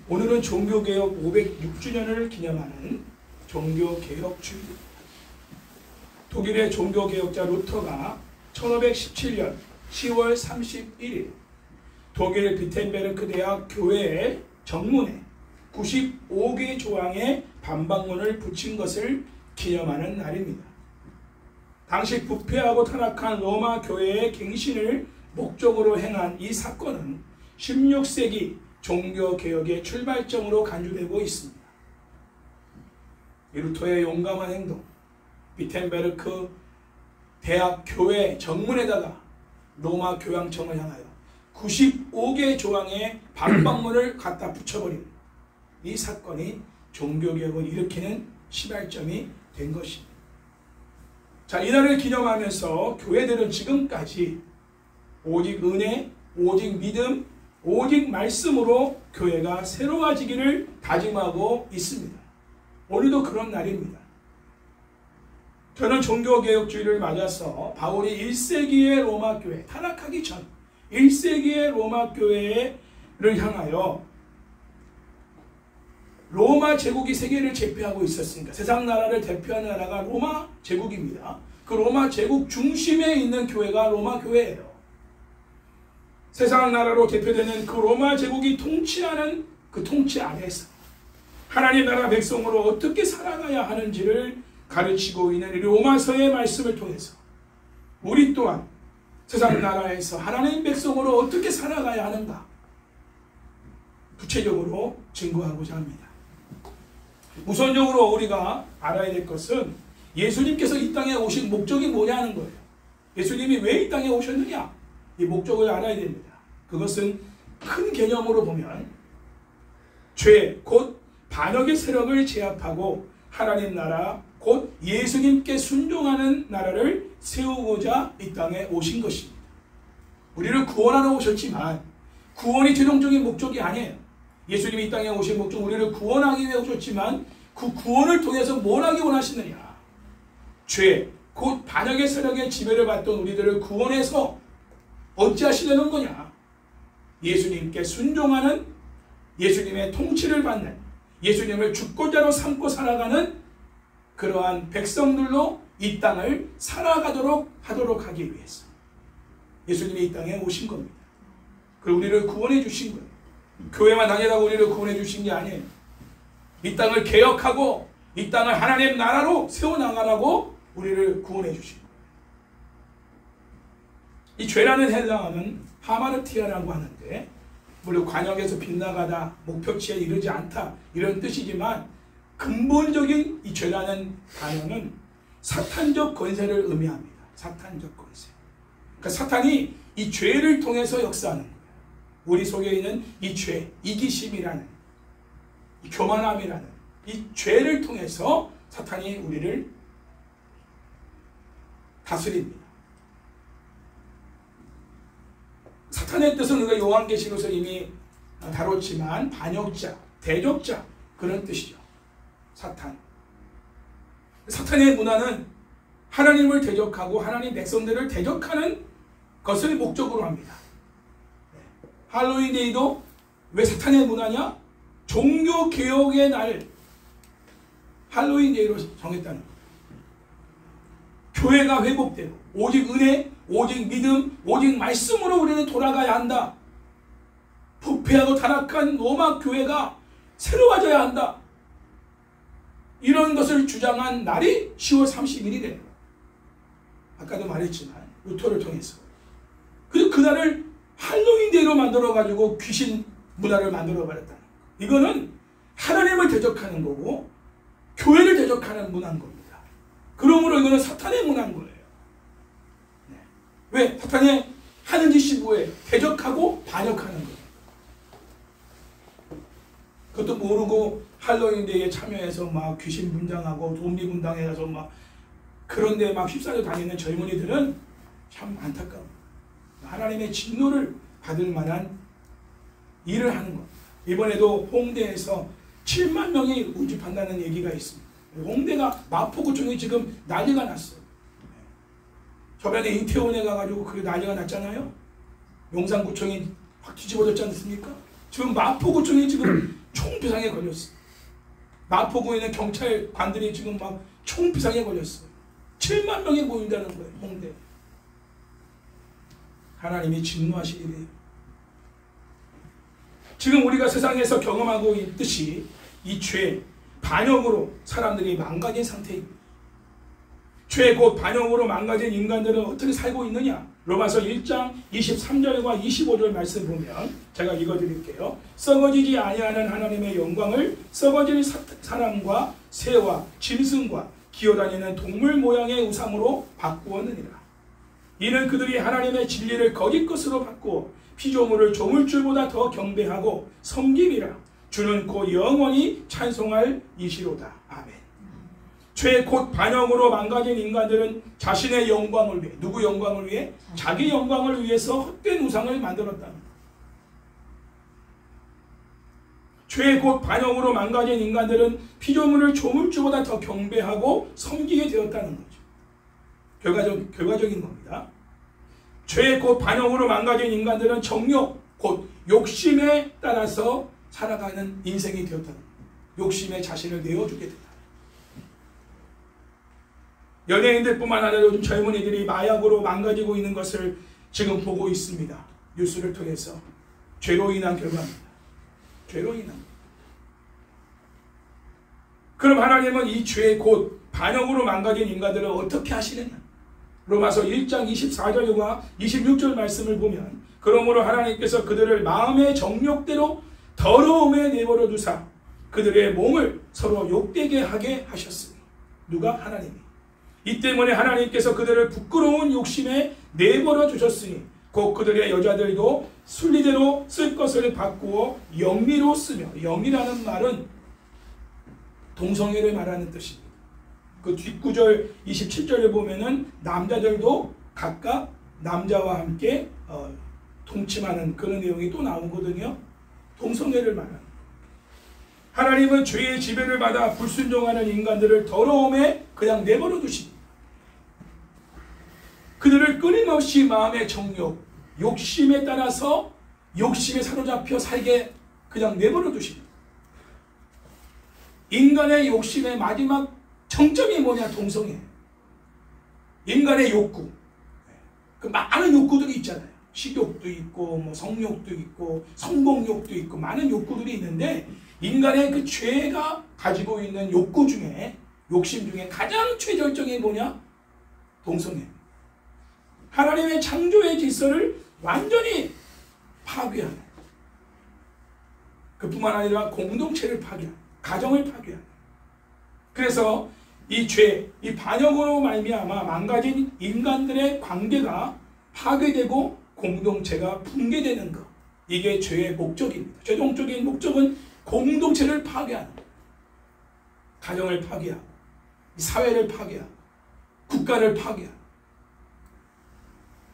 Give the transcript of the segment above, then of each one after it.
오늘은 종교개혁 506주년을 기념하는 종교개혁주일입니다. 독일의 종교개혁자 루터가 1517년 10월 31일 독일 비텐베르크 대학 교회의 정문에 95개 조항의 반박문을 붙인 것을 기념하는 날입니다. 당시 부패하고 타락한 로마 교회의 갱신을 목적으로 행한 이 사건은 16세기 종교개혁의 출발점으로 간주되고 있습니다. 이 루터의 용감한 행동, 비텐베르크 대학 교회 정문에다가 로마 교황청을 향하여 95개 조항의 반박문을 갖다 붙여버린 이 사건이 종교개혁을 일으키는 시발점이 된 것입니다. 자, 이날을 기념하면서 교회들은 지금까지 오직 은혜, 오직 믿음, 오직 말씀으로 교회가 새로워지기를 다짐하고 있습니다. 오늘도 그런 날입니다. 저는 종교개혁주의를 맞아서 바울이 1세기의 로마 교회, 타락하기 전 1세기의 로마 교회를 향하여 로마 제국이 세계를 제패하고 있었으니까 세상 나라를 대표하는 나라가 로마 제국입니다. 그 로마 제국 중심에 있는 교회가 로마 교회예요. 세상 나라로 대표되는 그 로마 제국이 통치하는 그 통치 아래에서 하나님 나라 백성으로 어떻게 살아가야 하는지를 가르치고 있는 이 로마서의 말씀을 통해서 우리 또한 세상 나라에서 하나님 백성으로 어떻게 살아가야 하는가 구체적으로 증거하고자 합니다. 우선적으로 우리가 알아야 될 것은 예수님께서 이 땅에 오신 목적이 뭐냐는 거예요. 예수님이 왜 이 땅에 오셨느냐? 이 목적을 알아야 됩니다. 그것은 큰 개념으로 보면 죄, 곧 반역의 세력을 제압하고 하나님 나라, 곧 예수님께 순종하는 나라를 세우고자 이 땅에 오신 것입니다. 우리를 구원하러 오셨지만 구원이 최종적인 목적이 아니에요. 예수님이 이 땅에 오신 목적, 우리를 구원하기 위해 오셨지만 그 구원을 통해서 뭘 하기 원하시느냐? 죄, 곧 반역의 세력의 지배를 받던 우리들을 구원해서 어찌하시려는 거냐? 예수님께 순종하는, 예수님의 통치를 받는, 예수님을 주권자로 삼고 살아가는 그러한 백성들로 이 땅을 살아가도록 하기 위해서 예수님이 이 땅에 오신 겁니다. 그리고 우리를 구원해 주신 거예요. 교회만 다니라고 우리를 구원해 주신 게 아니에요. 이 땅을 개혁하고 이 땅을 하나님 나라로 세워나가라고 우리를 구원해 주신 거예요. 이 죄라는 헬라어는 하마르티아라고 하는데 물론 관역에서 빗나가다, 목표치에 이르지 않다 이런 뜻이지만 근본적인 이 죄라는 단어는 사탄적 권세를 의미합니다. 사탄적 권세. 그러니까 사탄이 이 죄를 통해서 역사하는 거예요. 우리 속에 있는 이 죄, 이기심이라는, 이 교만함이라는 이 죄를 통해서 사탄이 우리를 다스립니다. 사탄의 뜻은 우리가 요한계시록에서 이미 다뤘지만 반역자, 대적자 그런 뜻이죠. 사탄. 사탄의 문화는 하나님을 대적하고 하나님 백성들을 대적하는 것을 목적으로 합니다. 할로윈데이도 왜 사탄의 문화냐? 종교개혁의 날 할로윈데이로 정했다는 거예요. 교회가 회복되고 오직 은혜, 오직 믿음, 오직 말씀으로 우리는 돌아가야 한다. 부패하고 타락한 로마 교회가 새로워져야 한다. 이런 것을 주장한 날이 10월 30일이래요. 아까도 말했지만 루터를 통해서. 그래서 그날을 할로윈데이로 만들어가지고 귀신 문화를 만들어버렸다는 거예요. 이거는 하나님을 대적하는 거고 교회를 대적하는 문화인 겁니다. 그러므로 이거는 사탄의 문화인 거예요. 네. 왜? 사탄이 하는 짓이 뭐예요? 대적하고 반역하는 거예요. 그것도 모르고 할로윈데이에 참여해서 막 귀신 분장하고 독립운동에 가서 막 그런데 막 휩싸려 다니는 젊은이들은 참 안타까워요. 하나님의 진노를 받을 만한 일을 하는 것. 이번에도 홍대에서 7만 명이 모집한다는 얘기가 있습니다. 홍대가 마포구청이 지금 난리가 났어요. 저번에 이태원에 가가지고 그게 난리가 났잖아요. 용산구청이 확 뒤집어졌지 않습니까? 지금 마포구청이 지금 총피상에 걸렸어. 마포구에 있는 경찰관들이 지금 막 총피상에 걸렸어. 7만 명이 모인다는 거예요. 홍대. 하나님이 진노하시기를. 지금 우리가 세상에서 경험하고 있듯이 이 죄, 반역으로 사람들이 망가진 상태입니다. 죄 곧 반역으로 망가진 인간들은 어떻게 살고 있느냐? 로마서 1장 23절과 25절 말씀 보면 제가 읽어드릴게요. 썩어지지 아니하는 하나님의 영광을 썩어질 사람과 새와 짐승과 기어다니는 동물 모양의 우상으로 바꾸었느니라. 이는 그들이 하나님의 진리를 거짓 것으로 바꾸어 피조물을 조물줄보다 더 경배하고 섬김이라. 주는 곧 영원히 찬송할 이시로다. 아멘. 죄 곧 반역으로 망가진 인간들은 자신의 영광을 위해, 누구 영광을 위해? 자기 영광을 위해서 헛된 우상을 만들었다. 죄 곧 반역으로 망가진 인간들은 피조물을 조물주보다 더 경배하고 섬기게 되었다는 거죠. 결과적인 겁니다. 죄 곧 반역으로 망가진 인간들은 정욕 곧 욕심에 따라서 살아가는 인생이 되었다는 거예요. 욕심에 자신을 내어주게 된다. 연예인들뿐만 아니라 요즘 젊은이들이 마약으로 망가지고 있는 것을 지금 보고 있습니다. 뉴스를 통해서. 죄로 인한 결과입니다. 죄로 인한. 그럼 하나님은 이 죄 곧 반역으로 망가진 인간들을 어떻게 하시느냐? 로마서 1장 24절과 26절 말씀을 보면 그러므로 하나님께서 그들을 마음의 정욕대로 더러움에 내버려 두사 그들의 몸을 서로 욕되게 하게 하셨으니. 누가? 하나님이. 이 때문에 하나님께서 그들을 부끄러운 욕심에 내버려 두셨으니 곧 그들의 여자들도 순리대로 쓸 것을 바꾸어 영리로 쓰며, 영리라는 말은 동성애를 말하는 뜻입니다. 그 뒷구절 27절을 보면은 남자들도 각각 남자와 함께 동침하는 그런 내용이 또 나오거든요. 동성애를 말하는. 하나님은 죄의 지배를 받아 불순종하는 인간들을 더러움에 그냥 내버려 두십니다. 그들을 끊임없이 마음의 정욕, 욕심에 따라서 욕심에 사로잡혀 살게 그냥 내버려 두십니다. 인간의 욕심의 마지막 정점이 뭐냐? 동성애. 인간의 욕구. 그 많은 욕구들이 있잖아요. 식욕도 있고, 뭐 성욕도 있고, 성공욕도 있고, 많은 욕구들이 있는데, 인간의 그 죄가 가지고 있는 욕구 중에, 욕심 중에 가장 최절정이 뭐냐? 동성애. 하나님의 창조의 질서를 완전히 파괴하는. 그뿐만 아니라 공동체를 파괴하는. 가정을 파괴하는. 그래서 이 죄, 이 반역으로 말미암아 망가진 인간들의 관계가 파괴되고 공동체가 붕괴되는 것. 이게 죄의 목적입니다. 최종적인 목적은 공동체를 파괴하는 것. 가정을 파괴하고 사회를 파괴하고 국가를 파괴하고.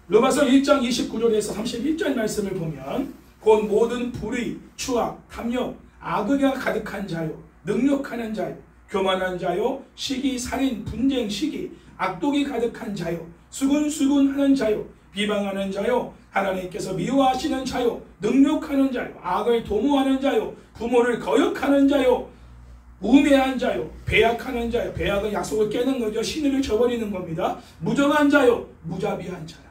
로마서 1장 29절에서 31절 말씀을 보면 곧 모든 불의, 추악, 탐욕, 악의가 가득한 자요, 능욕하는 자요, 교만한 자요, 시기, 살인, 분쟁, 시기, 악독이 가득한 자요, 수군수군하는 자요, 비방하는 자요, 하나님께서 미워하시는 자요, 능욕하는 자요, 악을 도모하는 자요, 부모를 거역하는 자요, 우매한 자요, 배약하는 자요. 배약은 약속을 깨는 거죠. 신의를 저버리는 겁니다. 무정한 자요, 무자비한 자라.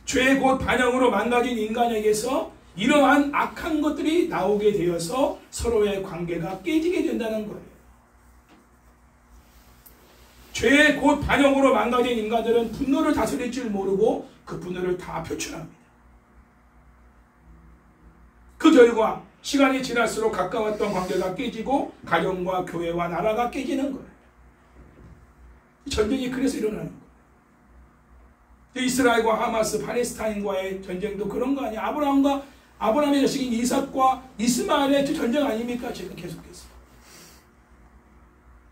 죄 곧 반역으로 망가진 인간에게서 이러한 악한 것들이 나오게 되어서 서로의 관계가 깨지게 된다는 거예요. 죄 곧 반역으로 망가진 인간들은 분노를 다스릴 줄 모르고 그 분노를 다 표출합니다. 그 결과 시간이 지날수록 가까웠던 관계가 깨지고 가정과 교회와 나라가 깨지는 거예요. 전쟁이 그래서 일어나는 거예요. 이스라엘과 하마스, 팔레스타인과의 전쟁도 그런 거 아니에요. 아브라함의 자식인 이삭과 이스마엘의 전쟁 아닙니까? 지금 계속해서.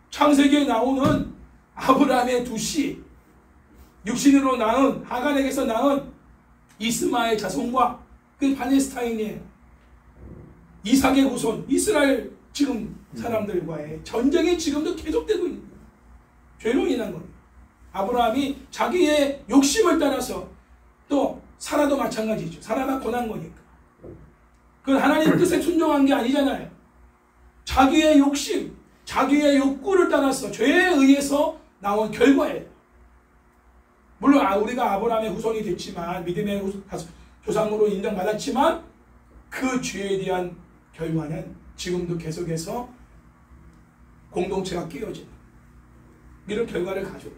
창세기에 나오는 아브라함의 두씨, 육신으로 낳은, 하간에게서 낳은 이스마엘 자손과 그 팔레스타인의 이삭의 후손, 이스라엘 지금 사람들과의 전쟁이 지금도 계속되고 있는 거예요. 죄로 인한 겁니다. 아브라함이 자기의 욕심을 따라서 또 사라도 마찬가지죠. 사라가 권한 거니까. 그건 하나님 뜻에 순종한 게 아니잖아요. 자기의 욕심, 자기의 욕구를 따라서 죄에 의해서 나온 결과예요. 물론 우리가 아브라함의 후손이 됐지만, 믿음의 조상으로 인정받았지만 그 죄에 대한 결과는 지금도 계속해서 공동체가 깨어지는 이런 결과를 가져요.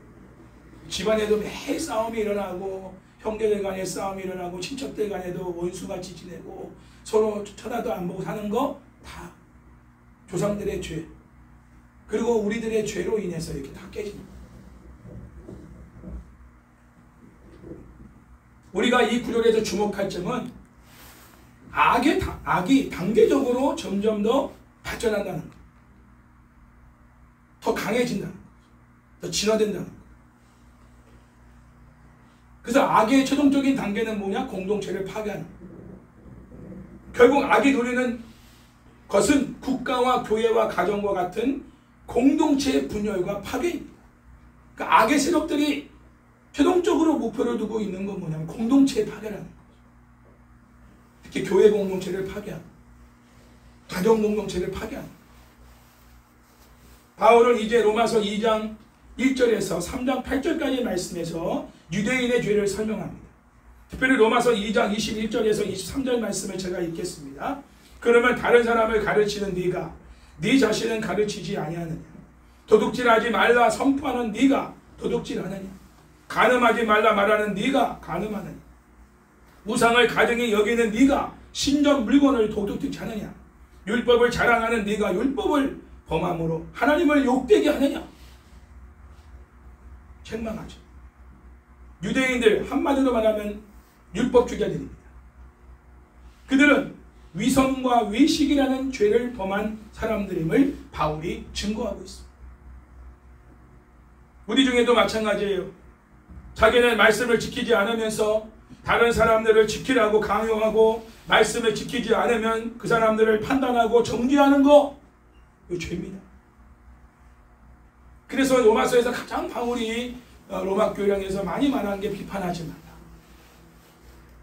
집안에도 매일 싸움이 일어나고, 형제들 간에 싸움이 일어나고, 친척들 간에도 원수같이 지내고, 서로 쳐다도 안 보고 사는 거 다 조상들의 죄, 그리고 우리들의 죄로 인해서 이렇게 다 깨집니다. 우리가 이 구절에서 주목할 점은 악이 단계적으로 점점 더 발전한다는 것, 더 강해진다는 것, 더 진화된다는 것. 그래서 악의 최종적인 단계는 뭐냐? 공동체를 파괴하는 것. 결국 악이 노리는 것은 국가와 교회와 가정과 같은 공동체의 분열과 파괴입니다. 그러니까 악의 세력들이 최종적으로 목표를 두고 있는 건 뭐냐면 공동체의 파괴라는 거죠. 특히 교회 공동체를 파괴하는, 가정 공동체를 파괴하는. 바울은 이제 로마서 2장 1절에서 3장 8절까지의 말씀에서 유대인의 죄를 설명합니다. 특별히 로마서 2장 21절에서 23절 말씀을 제가 읽겠습니다. 그러면 다른 사람을 가르치는 네가 네 자신은 가르치지 아니하느냐? 도둑질하지 말라 선포하는 네가 도둑질하느냐? 간음하지 말라 말하는 네가 간음하느냐? 우상을 가증히 여기는 네가 신전 물건을 도둑질치 하느냐? 율법을 자랑하는 네가 율법을 범함으로 하나님을 욕되게 하느냐? 책망하죠. 유대인들, 한마디로 말하면 율법주의자들입니다. 그들은 위선과 외식이라는 죄를 범한 사람들임을 바울이 증거하고 있습니다. 우리 중에도 마찬가지예요. 자기는 말씀을 지키지 않으면서 다른 사람들을 지키라고 강요하고, 말씀을 지키지 않으면 그 사람들을 판단하고 정죄하는 거, 이거 죄입니다. 그래서 로마서에서 가장 바울이 로마 교회에서 많이 말하는 게 비판하지 마라,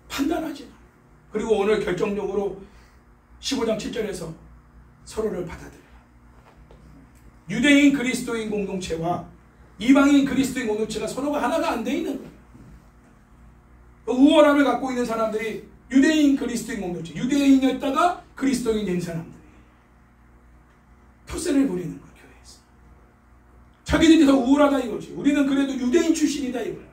판단하지 마라. 그리고 오늘 결정적으로 15장 7절에서 서로를 받아들여라. 유대인 그리스도인 공동체와 이방인 그리스도인 공동체가 서로가 하나가 안 돼 있는 거예요. 우월함을 갖고 있는 사람들이 유대인 그리스도인 공동체, 유대인이었다가 그리스도인이 된 사람들이 텃세를 부리는 거예요. 교회에서 자기들이 더 우월하다 이거지. 우리는 그래도 유대인 출신이다 이거야.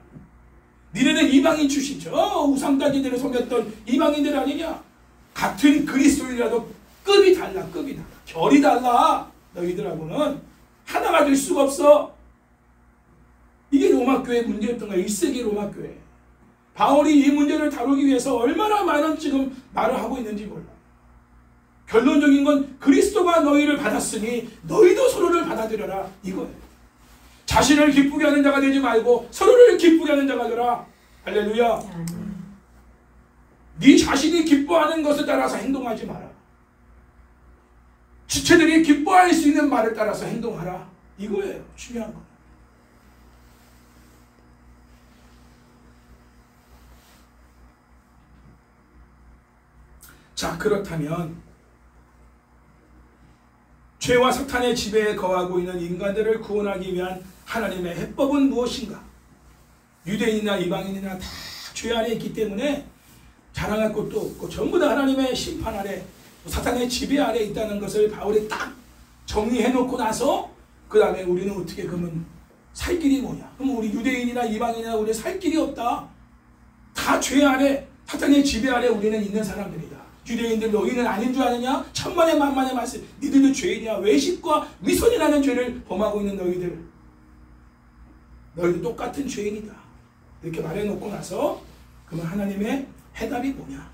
니네는 이방인 출신이죠. 우상단지들을 섬겼던 이방인들 아니냐? 같은 그리스도인이라도 급이 달라, 급이 달라, 결이 달라. 너희들하고는 하나가 될 수가 없어. 이게 로마교회 문제였던 거야. 1세기 로마교회. 바울이 이 문제를 다루기 위해서 얼마나 많은 지금 말을 하고 있는지 몰라. 결론적인 건 그리스도가 너희를 받았으니 너희도 서로를 받아들여라 이거예요. 자신을 기쁘게 하는 자가 되지 말고 서로를 기쁘게 하는 자가 되라. 할렐루야. 네 자신이 기뻐하는 것에 따라서 행동하지 마라. 지체들이 기뻐할 수 있는 말을 따라서 행동하라. 이거예요. 중요한 거. 자, 그렇다면 죄와 사탄의 지배에 거하고 있는 인간들을 구원하기 위한 하나님의 해법은 무엇인가? 유대인이나 이방인이나 다 죄 아래 있기 때문에 자랑할 것도 없고 전부 다 하나님의 심판 아래, 사탄의 지배 아래 있다는 것을 바울이 딱 정리해 놓고 나서 그 다음에 우리는 어떻게 그러면 살 길이 뭐냐? 그럼 우리 유대인이나 이방인이나 우리 살 길이 없다. 다 죄 아래, 사탄의 지배 아래 우리는 있는 사람들이다. 유대인들 너희는 아닌 줄 아느냐? 천만의 만만의 말씀. 니들도 죄인이야. 외식과 위선이라는 죄를 범하고 있는 너희들. 너희도 똑같은 죄인이다. 이렇게 말해놓고 나서 그러면 하나님의 해답이 뭐냐?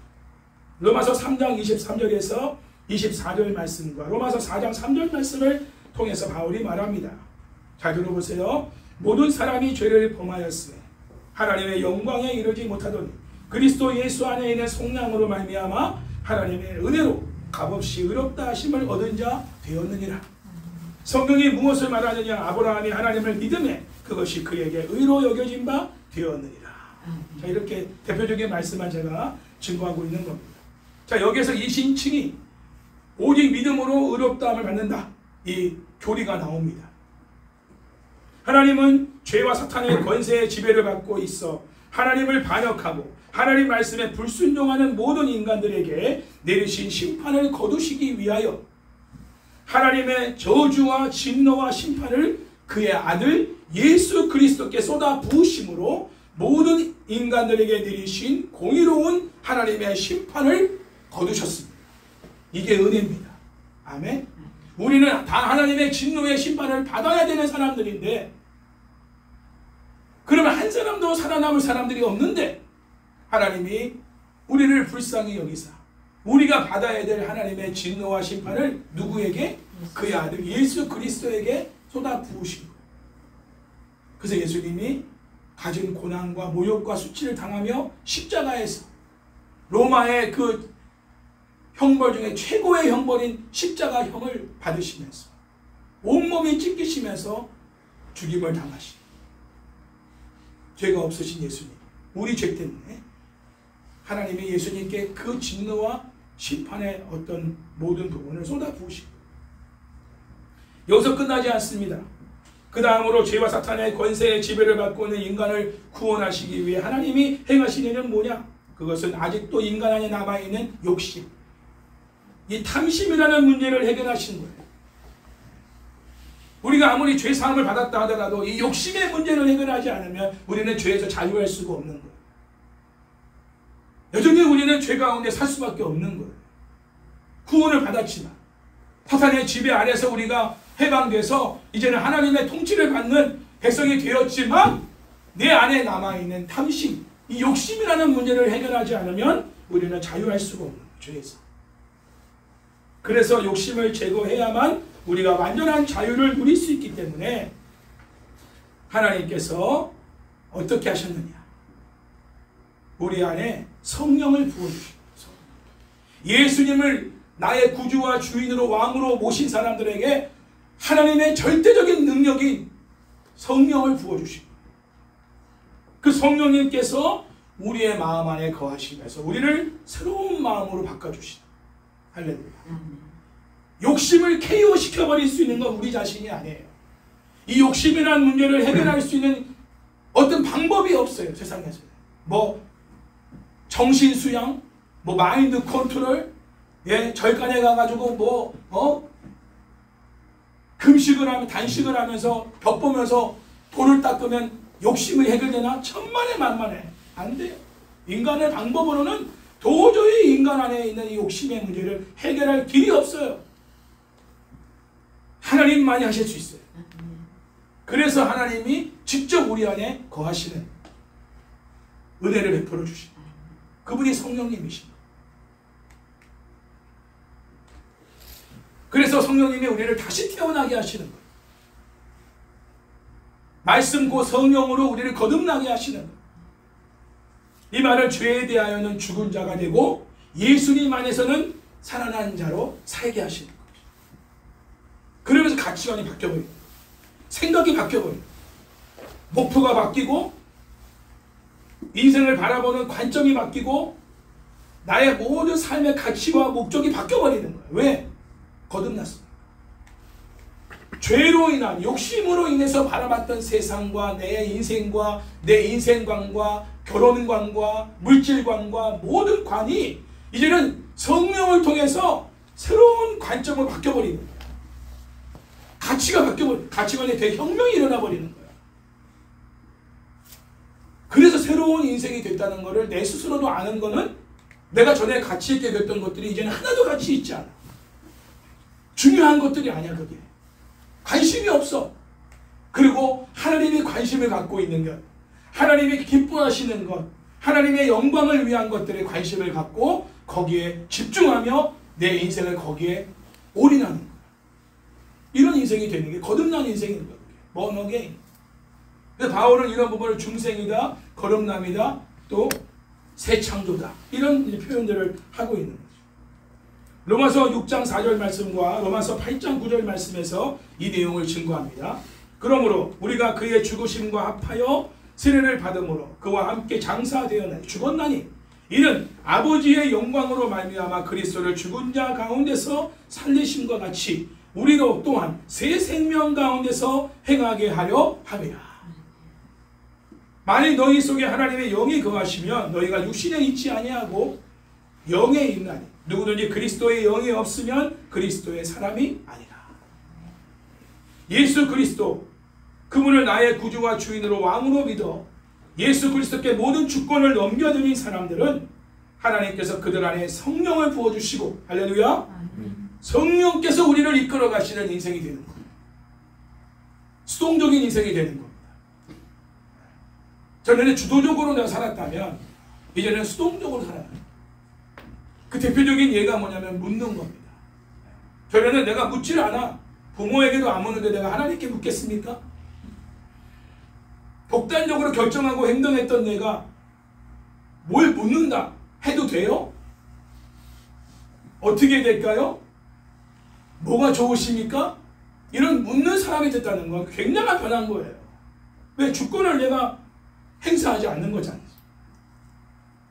로마서 3장 23절에서 24절 말씀과 로마서 4장 3절 말씀을 통해서 바울이 말합니다. 잘 들어보세요. 모든 사람이 죄를 범하였으며 하나님의 영광에 이르지 못하더니 그리스도 예수 안에 있는 속량으로 말미암아 하나님의 은혜로 값없이 의롭다 하심을 얻은 자 되었느니라. 성경이 무엇을 말하느냐? 아브라함이 하나님을 믿음에 그것이 그에게 의로 여겨진 바 되었느니라. 자, 이렇게 대표적인 말씀만 제가 증거하고 있는 겁니다. 자, 여기에서 이 신칭이 오직 믿음으로 의롭다함을 받는다. 이 교리가 나옵니다. 하나님은 죄와 사탄의 권세의 지배를 받고 있어 하나님을 반역하고 하나님 말씀에 불순종하는 모든 인간들에게 내리신 심판을 거두시기 위하여 하나님의 저주와 진노와 심판을 그의 아들 예수 그리스도께 쏟아 부으심으로 모든 인간들에게 내리신 공의로운 하나님의 심판을 거두셨습니다. 이게 은혜입니다. 아멘. 우리는 다 하나님의 진노의 심판을 받아야 되는 사람들인데, 그러면 한 사람도 살아남을 사람들이 없는데 하나님이 우리를 불쌍히 여기사 우리가 받아야 될 하나님의 진노와 심판을 누구에게? 그의 아들 예수 그리스도에게 쏟아 부으신 거예요. 그래서 예수님이 가진 고난과 모욕과 수치를 당하며 십자가에서 로마의 그 형벌 중에 최고의 형벌인 십자가형을 받으시면서 온몸이 찢기시면서 죽임을 당하신 죄가 없으신 예수님, 우리 죄 때문에 하나님이 예수님께 그 진노와 심판의 어떤 모든 부분을 쏟아부으시고, 여기서 끝나지 않습니다. 그 다음으로 죄와 사탄의 권세의 지배를 받고 있는 인간을 구원하시기 위해 하나님이 행하신 일은 뭐냐? 그것은 아직도 인간 안에 남아있는 욕심, 이 탐심이라는 문제를 해결하신 거예요. 우리가 아무리 죄 사함을 받았다 하더라도 이 욕심의 문제를 해결하지 않으면 우리는 죄에서 자유할 수가 없는 거예요. 여전히 우리는 죄 가운데 살 수밖에 없는 거예요. 구원을 받았지만 사탄의 지배 아래서 우리가 해방돼서 이제는 하나님의 통치를 받는 백성이 되었지만 내 안에 남아있는 탐심, 이 욕심이라는 문제를 해결하지 않으면 우리는 자유할 수가 없는 거예요. 죄에서. 그래서 욕심을 제거해야만 우리가 완전한 자유를 누릴 수 있기 때문에 하나님께서 어떻게 하셨느냐? 우리 안에 성령을 부어주시고, 예수님을 나의 구주와 주인으로 왕으로 모신 사람들에게 하나님의 절대적인 능력인 성령을 부어주시고, 그 성령님께서 우리의 마음 안에 거하시면서 우리를 새로운 마음으로 바꿔주시다. 할렐루야. 욕심을 KO 시켜버릴 수 있는 건 우리 자신이 아니에요. 이 욕심이라는 문제를 해결할 수 있는 어떤 방법이 없어요. 세상에서. 뭐 정신 수양, 뭐 마인드 컨트롤, 예, 절간에 가가지고 금식을 하면 단식을 하면서 벽 보면서 돌을 닦으면 욕심이 해결되나? 천만에 만만해. 안 돼요. 인간의 방법으로는 도저히 인간 안에 있는 이 욕심의 문제를 해결할 길이 없어요. 하나님만이 하실 수 있어요. 그래서 하나님이 직접 우리 안에 거하시는 은혜를 베풀어 주시는 그분이 성령님이십니다. 그래서 성령님이 우리를 다시 태어나게 하시는 거예요. 말씀 곧 성령으로 우리를 거듭나게 하시는 거예요. 이 말은 죄에 대하여는 죽은 자가 되고 예수님 안에서는 살아난 자로 살게 하시는 거예요. 그러면서 가치관이 바뀌어버려요. 생각이 바뀌어버려요. 목표가 바뀌고 인생을 바라보는 관점이 바뀌고 나의 모든 삶의 가치와 목적이 바뀌어버리는 거예요. 왜? 거듭났습니다. 죄로 인한 욕심으로 인해서 바라봤던 세상과 내 인생과 내 인생관과 결혼관과 물질관과 모든 관이 이제는 성령을 통해서 새로운 관점을 바뀌어버리는 거예요. 가치가 바뀌어버려요. 가치관에 대혁명이 일어나버리는 거예요. 그래서 새로운 인생이 됐다는 것을 내 스스로도 아는 거는 내가 전에 가치 있게 됐던 것들이 이제는 하나도 가치 있지 않아. 중요한 것들이 아니야. 그게 관심이 없어. 그리고 하나님이 관심을 갖고 있는 것, 하나님이 기뻐하시는 것, 하나님의 영광을 위한 것들에 관심을 갖고 거기에 집중하며 내 인생을 거기에 올인하는 거야. 이런 인생이 되는 게 거듭난 인생인 거야. born again. 근데 바울은 이런 부분을 중생이다, 거듭남이다, 또 새 창조다, 이런 표현들을 하고 있는 거죠. 로마서 6장 4절 말씀과 로마서 8장 9절 말씀에서 이 내용을 증거합니다. 그러므로 우리가 그의 죽으심과 합하여 세례를 받음으로 그와 함께 장사되었나니, 죽었나니 이는 아버지의 영광으로 말미암아 그리스도를 죽은 자 가운데서 살리심과 같이 우리도 또한 새 생명 가운데서 행하게 하려 함이라. 만일 너희 속에 하나님의 영이 거하시면 너희가 육신에 있지 아니하고 영에 있나니 누구든지 그리스도의 영이 없으면 그리스도의 사람이 아니라. 예수 그리스도 그분을 나의 구주와 주인으로 왕으로 믿어 예수 그리스도께 모든 주권을 넘겨드린 사람들은 하나님께서 그들 안에 성령을 부어주시고, 할렐루야, 성령께서 우리를 이끌어 가시는 인생이 되는 거예요. 수동적인 인생이 되는 겁니다. 전에는 주도적으로 내가 살았다면 이제는 수동적으로 살아요. 그 대표적인 예가 뭐냐면 묻는 겁니다. 전에는 내가 묻지를 않아. 부모에게도 안 묻는데 내가 하나님께 묻겠습니까? 독단적으로 결정하고 행동했던 내가 뭘 묻는다 해도 돼요? 어떻게 될까요? 뭐가 좋으십니까? 이런 묻는 사람이 됐다는 건 굉장한 변한 거예요. 왜? 주권을 내가 행사하지 않는 거잖아요.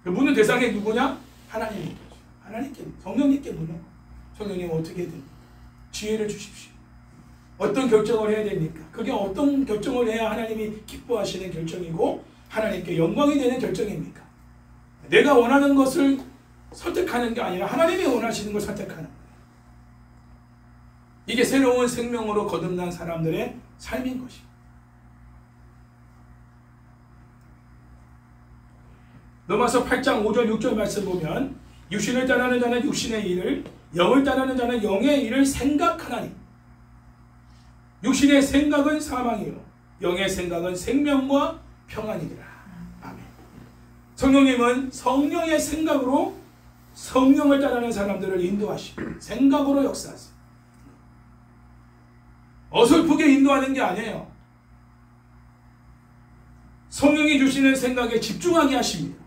묻는 대상이 누구냐? 하나님께. 하나님께, 성령님께 묻는 거. 성령님 어떻게든 지혜를 주십시오. 어떤 결정을 해야 됩니까? 그게 어떤 결정을 해야 하나님이 기뻐하시는 결정이고 하나님께 영광이 되는 결정입니까? 내가 원하는 것을 선택하는 게 아니라 하나님이 원하시는 걸 선택하는 거예요. 이게 새로운 생명으로 거듭난 사람들의 삶인 것입니다. 로마서 8장 5절 6절 말씀 보면 육신을 따르는 자는 육신의 일을, 영을 따르는 자는 영의 일을 생각하나니 육신의 생각은 사망이요 영의 생각은 생명과 평안이니라. 아멘. 성령님은 성령의 생각으로 성령을 따르는 사람들을 인도하시고 생각으로 역사하세요. 어설프게 인도하는 게 아니에요. 성령이 주시는 생각에 집중하게 하십니다.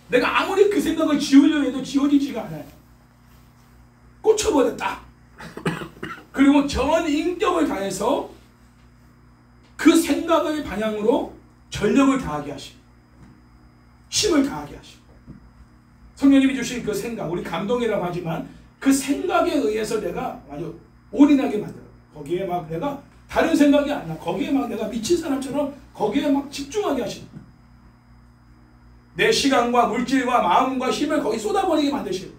내가 아무리 그 생각을 지우려 해도 지워지지가 않아요. 꽂혀버렸다. 그리고 전 인격을 다해서 그 생각의 방향으로 전력을 다하게 하시고 힘을 다하게 하시고 성령님이 주신 그 생각, 우리 감동이라고 하지만 그 생각에 의해서 내가 아주 올인하게 만들어요. 거기에 막 내가 다른 생각이 안 나. 거기에 막 내가 미친 사람처럼 거기에 막 집중하게 하시는 거예요. 내 시간과 물질과 마음과 힘을 거기 쏟아버리게 만드시고.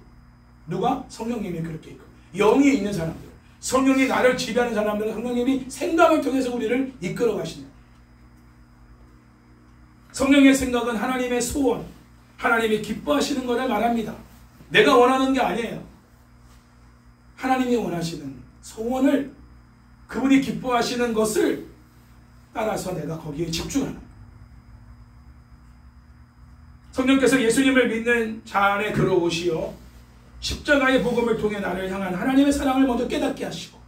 누가? 성령님이 그렇게 있고 영이 있는 사람들, 성령이 나를 지배하는 사람들은 성령님이 생각을 통해서 우리를 이끌어 가시는 거예요. 성령의 생각은 하나님의 소원, 하나님이 기뻐하시는 것을 말합니다. 내가 원하는 게 아니에요. 하나님이 원하시는 소원을, 그분이 기뻐하시는 것을 따라서 내가 거기에 집중하는 거예요. 성령께서 예수님을 믿는 자 안에 들어오시어 십자가의 복음을 통해 나를 향한 하나님의 사랑을 먼저 깨닫게 하시고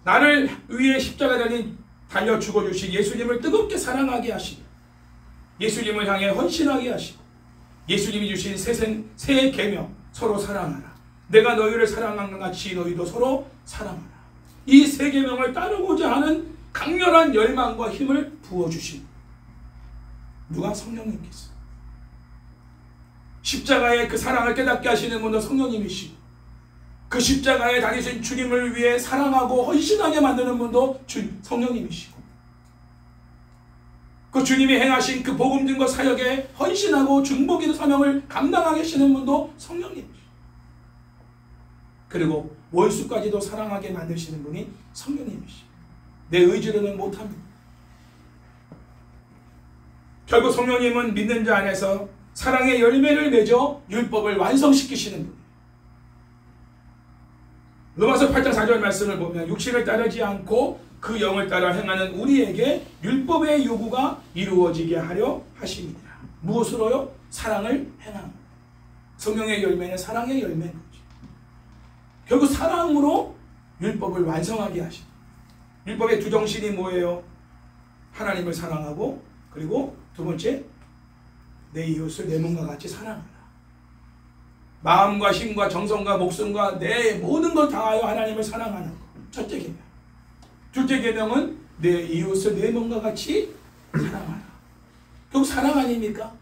나를 위해 십자가에 달려 죽어주신 예수님을 뜨겁게 사랑하게 하시고 예수님을 향해 헌신하게 하시고 예수님이 주신 새 계명 서로 사랑하라. 내가 너희를 사랑한 것 같이 너희도 서로 사랑하라. 이 새 계명을 따르고자 하는 강렬한 열망과 힘을 부어주신 누가? 성령님께서. 십자가의 그 사랑을 깨닫게 하시는 분도 성령님이시고 그 십자가에 다니신 주님을 위해 사랑하고 헌신하게 만드는 분도 성령님이시고 그 주님이 행하신 그 복음증거 사역에 헌신하고 중보기도 사명을 감당하게 하시는 분도 성령님이시고 그리고 원수까지도 사랑하게 만드시는 분이 성령님이시고 내 의지로는 못합니다. 결국 성령님은 믿는 자 안에서 사랑의 열매를 맺어 율법을 완성시키시는 분이에요. 로마서 8장 4절 말씀을 보면 육신을 따르지 않고 그 영을 따라 행하는 우리에게 율법의 요구가 이루어지게 하려 하심이니라. 무엇으로요? 사랑을 행함. 성령의 열매는 사랑의 열매인 거죠. 결국 사랑으로 율법을 완성하게 하심. 율법의 두 정신이 뭐예요? 하나님을 사랑하고 그리고 두 번째, 내 이웃을 내 몸과 같이 사랑하라. 마음과 힘과 정성과 목숨과 내 모든 걸 다하여 하나님을 사랑하는 것. 첫째 계명. 둘째 계명은 내 이웃을 내 몸과 같이 사랑하라. 결국 사랑 아닙니까?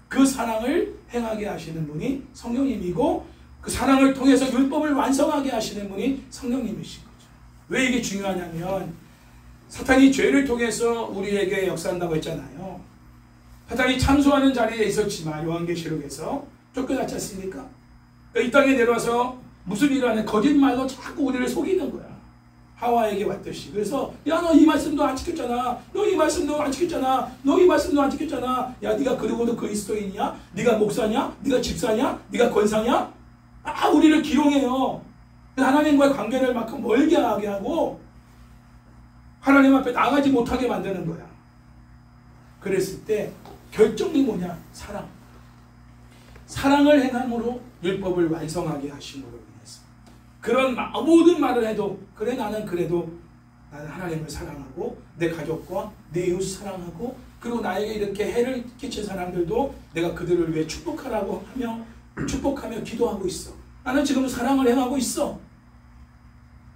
그 사랑을 행하게 하시는 분이 성령님이고 그 사랑을 통해서 율법을 완성하게 하시는 분이 성령님이신 거죠. 왜 이게 중요하냐면 사탄이 죄를 통해서 우리에게 역사한다고 했잖아요. 사탄이 참소하는 자리에 있었지만 요한계시록에서 쫓겨났지 않습니까? 이 땅에 내려와서 무슨 일을 하냐 거짓말로 자꾸 우리를 속이는 거야. 하와에게 왔듯이. 그래서 야 너 이 말씀도 안 지켰잖아. 너 이 말씀도 안 지켰잖아. 너 이 말씀도 안 지켰잖아. 야 네가 그러고도 그리스도인이야? 네가 목사냐? 네가 집사냐? 네가 권사냐? 우리를 기롱해요. 하나님과의 관계를 막 멀게 하게 하고 하나님 앞에 나가지 못하게 만드는 거야. 그랬을 때 결정이 뭐냐? 사랑. 사랑을 행함으로 율법을 완성하게 하심으로 인해서 그런 모든 말을 해도 그래 나는 그래도 나는 하나님을 사랑하고 내 가족과 내 이웃 사랑하고 그리고 나에게 이렇게 해를 끼친 사람들도 내가 그들을 위해 축복하라고 하며 축복하며 기도하고 있어. 나는 지금 사랑을 행하고 있어.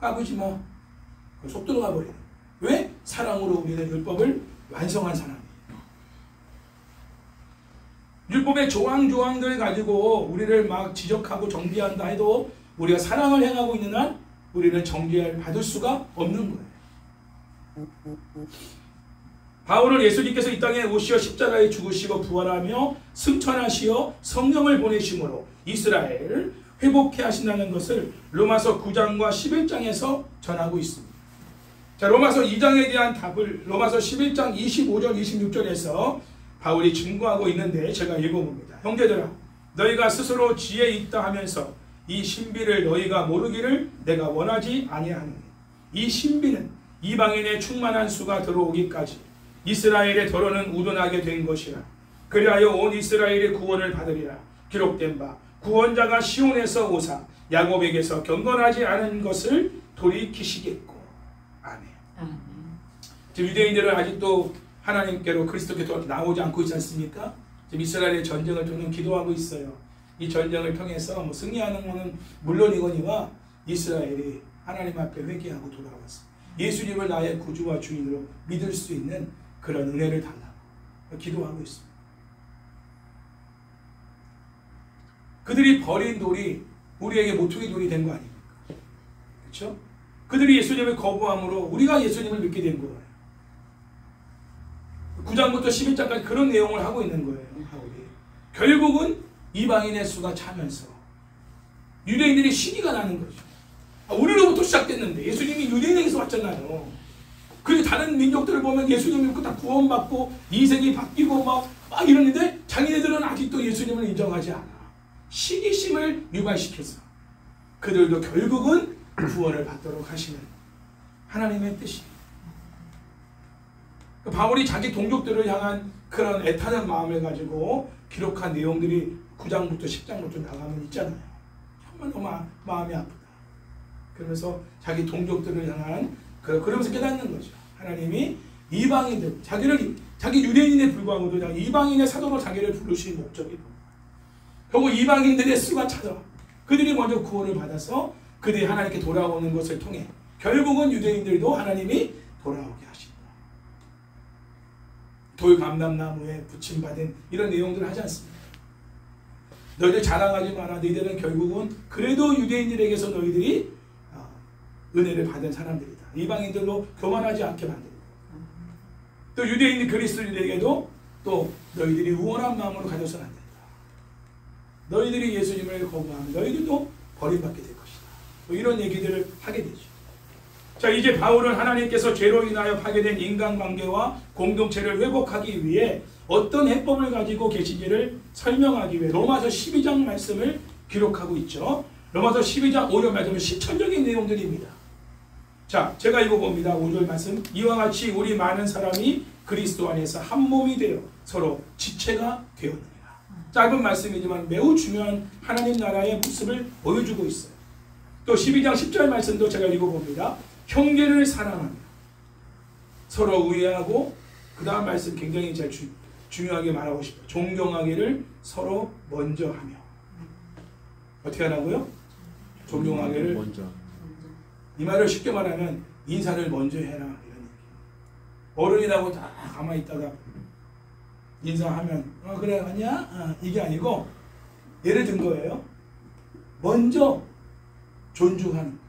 까부지 마. 속 들어가 버려. 왜? 사랑으로 우리는 율법을 완성한 사람이에요. 율법의 조항들 가지고 우리를 막 지적하고 정죄한다 해도 우리가 사랑을 행하고 있는 한 우리는 정죄를 받을 수가 없는 거예요. 바울을 예수님께서 이 땅에 오시어 십자가에 죽으시고 부활하며 승천하시어 성령을 보내심으로 이스라엘을 회복해 하신다는 것을 로마서 9장과 11장에서 전하고 있습니다. 자, 로마서 2장에 대한 답을 로마서 11장 25절 26절에서 바울이 증거하고 있는데 제가 읽어봅니다. 형제들아 너희가 스스로 지혜 있다 하면서 이 신비를 너희가 모르기를 내가 원하지 아니하노니 이 신비는 이방인의 충만한 수가 들어오기까지 이스라엘의 더러는 우둔하게 된 것이라. 그리하여 온 이스라엘의 구원을 받으리라. 기록된 바 구원자가 시온에서 오사 야곱에게서 경건하지 않은 것을 돌이키시겠고. 아멘. 지금 유대인들은 아직도 하나님께로 그리스도께로 나오지 않고 있지 않습니까? 지금 이스라엘의 전쟁을 통해 기도하고 있어요. 이 전쟁을 통해서 승리하는 것은 물론이거니와 이스라엘이 하나님 앞에 회개하고 돌아왔어. 예수님을 나의 구주와 주인으로 믿을 수 있는 그런 은혜를 달라고 기도하고 있습니다. 그들이 버린 돌이 우리에게 모퉁이 돌이 된 거 아닙니까? 그렇죠? 그들이 예수님을 거부함으로 우리가 예수님을 믿게 된 거예요. 9장부터 11장까지 그런 내용을 하고 있는 거예요. 결국은 이방인의 수가 차면서 유대인들이 시기가 나는 거죠. 우리로부터 시작됐는데 예수님이 유대인에게서 왔잖아요. 그리고 다른 민족들을 보면 예수님 믿고 다 구원받고 인생이 바뀌고 막 이러는데 자기네들은 아직도 예수님을 인정하지 않아. 시기심을 유발시켜서 그들도 결국은 구원을 받도록 하시는 하나님의 뜻이에요. 바울이 자기 동족들을 향한 그런 애타는 마음을 가지고 기록한 내용들이 9장부터 10장부터 나가면 있잖아요. 정말 마음이 아프다. 그러면서 자기 동족들을 향한 그러면서 깨닫는 거죠. 하나님이 이방인들, 자기 유대인에 불구하고도 이방인의 사도로 자기를 부르신 목적이 뭐예요? 결국 이방인들의 수가 찾아와. 그들이 먼저 구원을 받아서 그들이 하나님께 돌아오는 것을 통해 결국은 유대인들도 하나님이 돌아오게 하신다. 돌감람나무에 붙임받은 이런 내용들을 하지 않습니다. 너희들 자랑하지 마라. 너희들은 결국은 그래도 유대인들에게서 너희들이 은혜를 받은 사람들이다. 이방인들로 교만하지 않게 만들고 또 유대인 그리스도인들에게도 또 너희들이 우월한 마음으로 가져서는 안 된다. 너희들이 예수님을 거부하면 너희들도 버림받게 될 것이다. 뭐 이런 얘기들을 하게 되죠. 자, 이제 바울은 하나님께서 죄로 인하여 파괴된 인간관계와 공동체를 회복하기 위해 어떤 해법을 가지고 계신지를 설명하기 위해 로마서 12장 말씀을 기록하고 있죠. 로마서 12장 5절 말씀은 실천적인 내용들입니다. 자, 제가 읽어봅니다. 5절 말씀. 이와 같이 우리 많은 사람이 그리스도 안에서 한 몸이 되어 서로 지체가 되었느니라. 짧은 말씀이지만 매우 중요한 하나님 나라의 모습을 보여주고 있어요. 또 12장 10절 말씀도 제가 읽어봅니다. 형제를 사랑하며 서로 우애하고 그 다음 말씀 굉장히 제가 중요하게 말하고 싶어요. 존경하기를 서로 먼저 하며. 어떻게 하라고요? 존경하기를 먼저. 이 말을 쉽게 말하면 인사를 먼저 해라 이런 얘기. 어른이라고 다 가만히 있다가 인사하면 그래 맞냐? 이게 아니고 예를 든 거예요. 먼저 존중하는 거예요.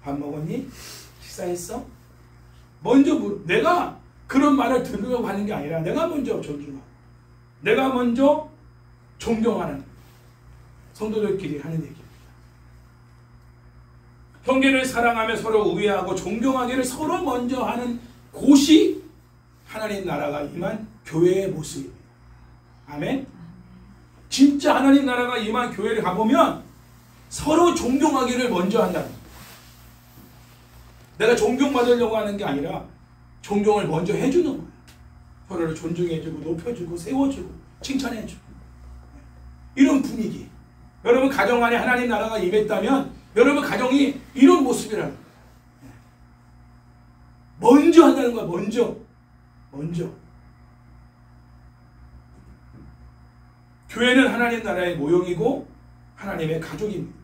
밥 먹었니? 식사했어? 먼저 내가 그런 말을 들으려고 하는 게 아니라 내가 먼저 존중하고 내가 먼저 존경하는 성도들끼리 하는 얘기입니다. 형제를 사랑하며 서로 우애하고 존경하기를 서로 먼저 하는 곳이 하나님 나라가 임한 교회의 모습입니다. 아멘. 진짜 하나님 나라가 임한 교회를 가보면 서로 존경하기를 먼저 한다는 거예요. 내가 존경받으려고 하는 게 아니라 존경을 먼저 해주는 거예요. 서로를 존중해주고 높여주고 세워주고 칭찬해주고 이런 분위기. 여러분 가정 안에 하나님 나라가 임했다면 여러분 가정이 이런 모습이라는 거예요. 먼저 한다는 거야. 먼저. 교회는 하나님 나라의 모형이고 하나님의 가족입니다.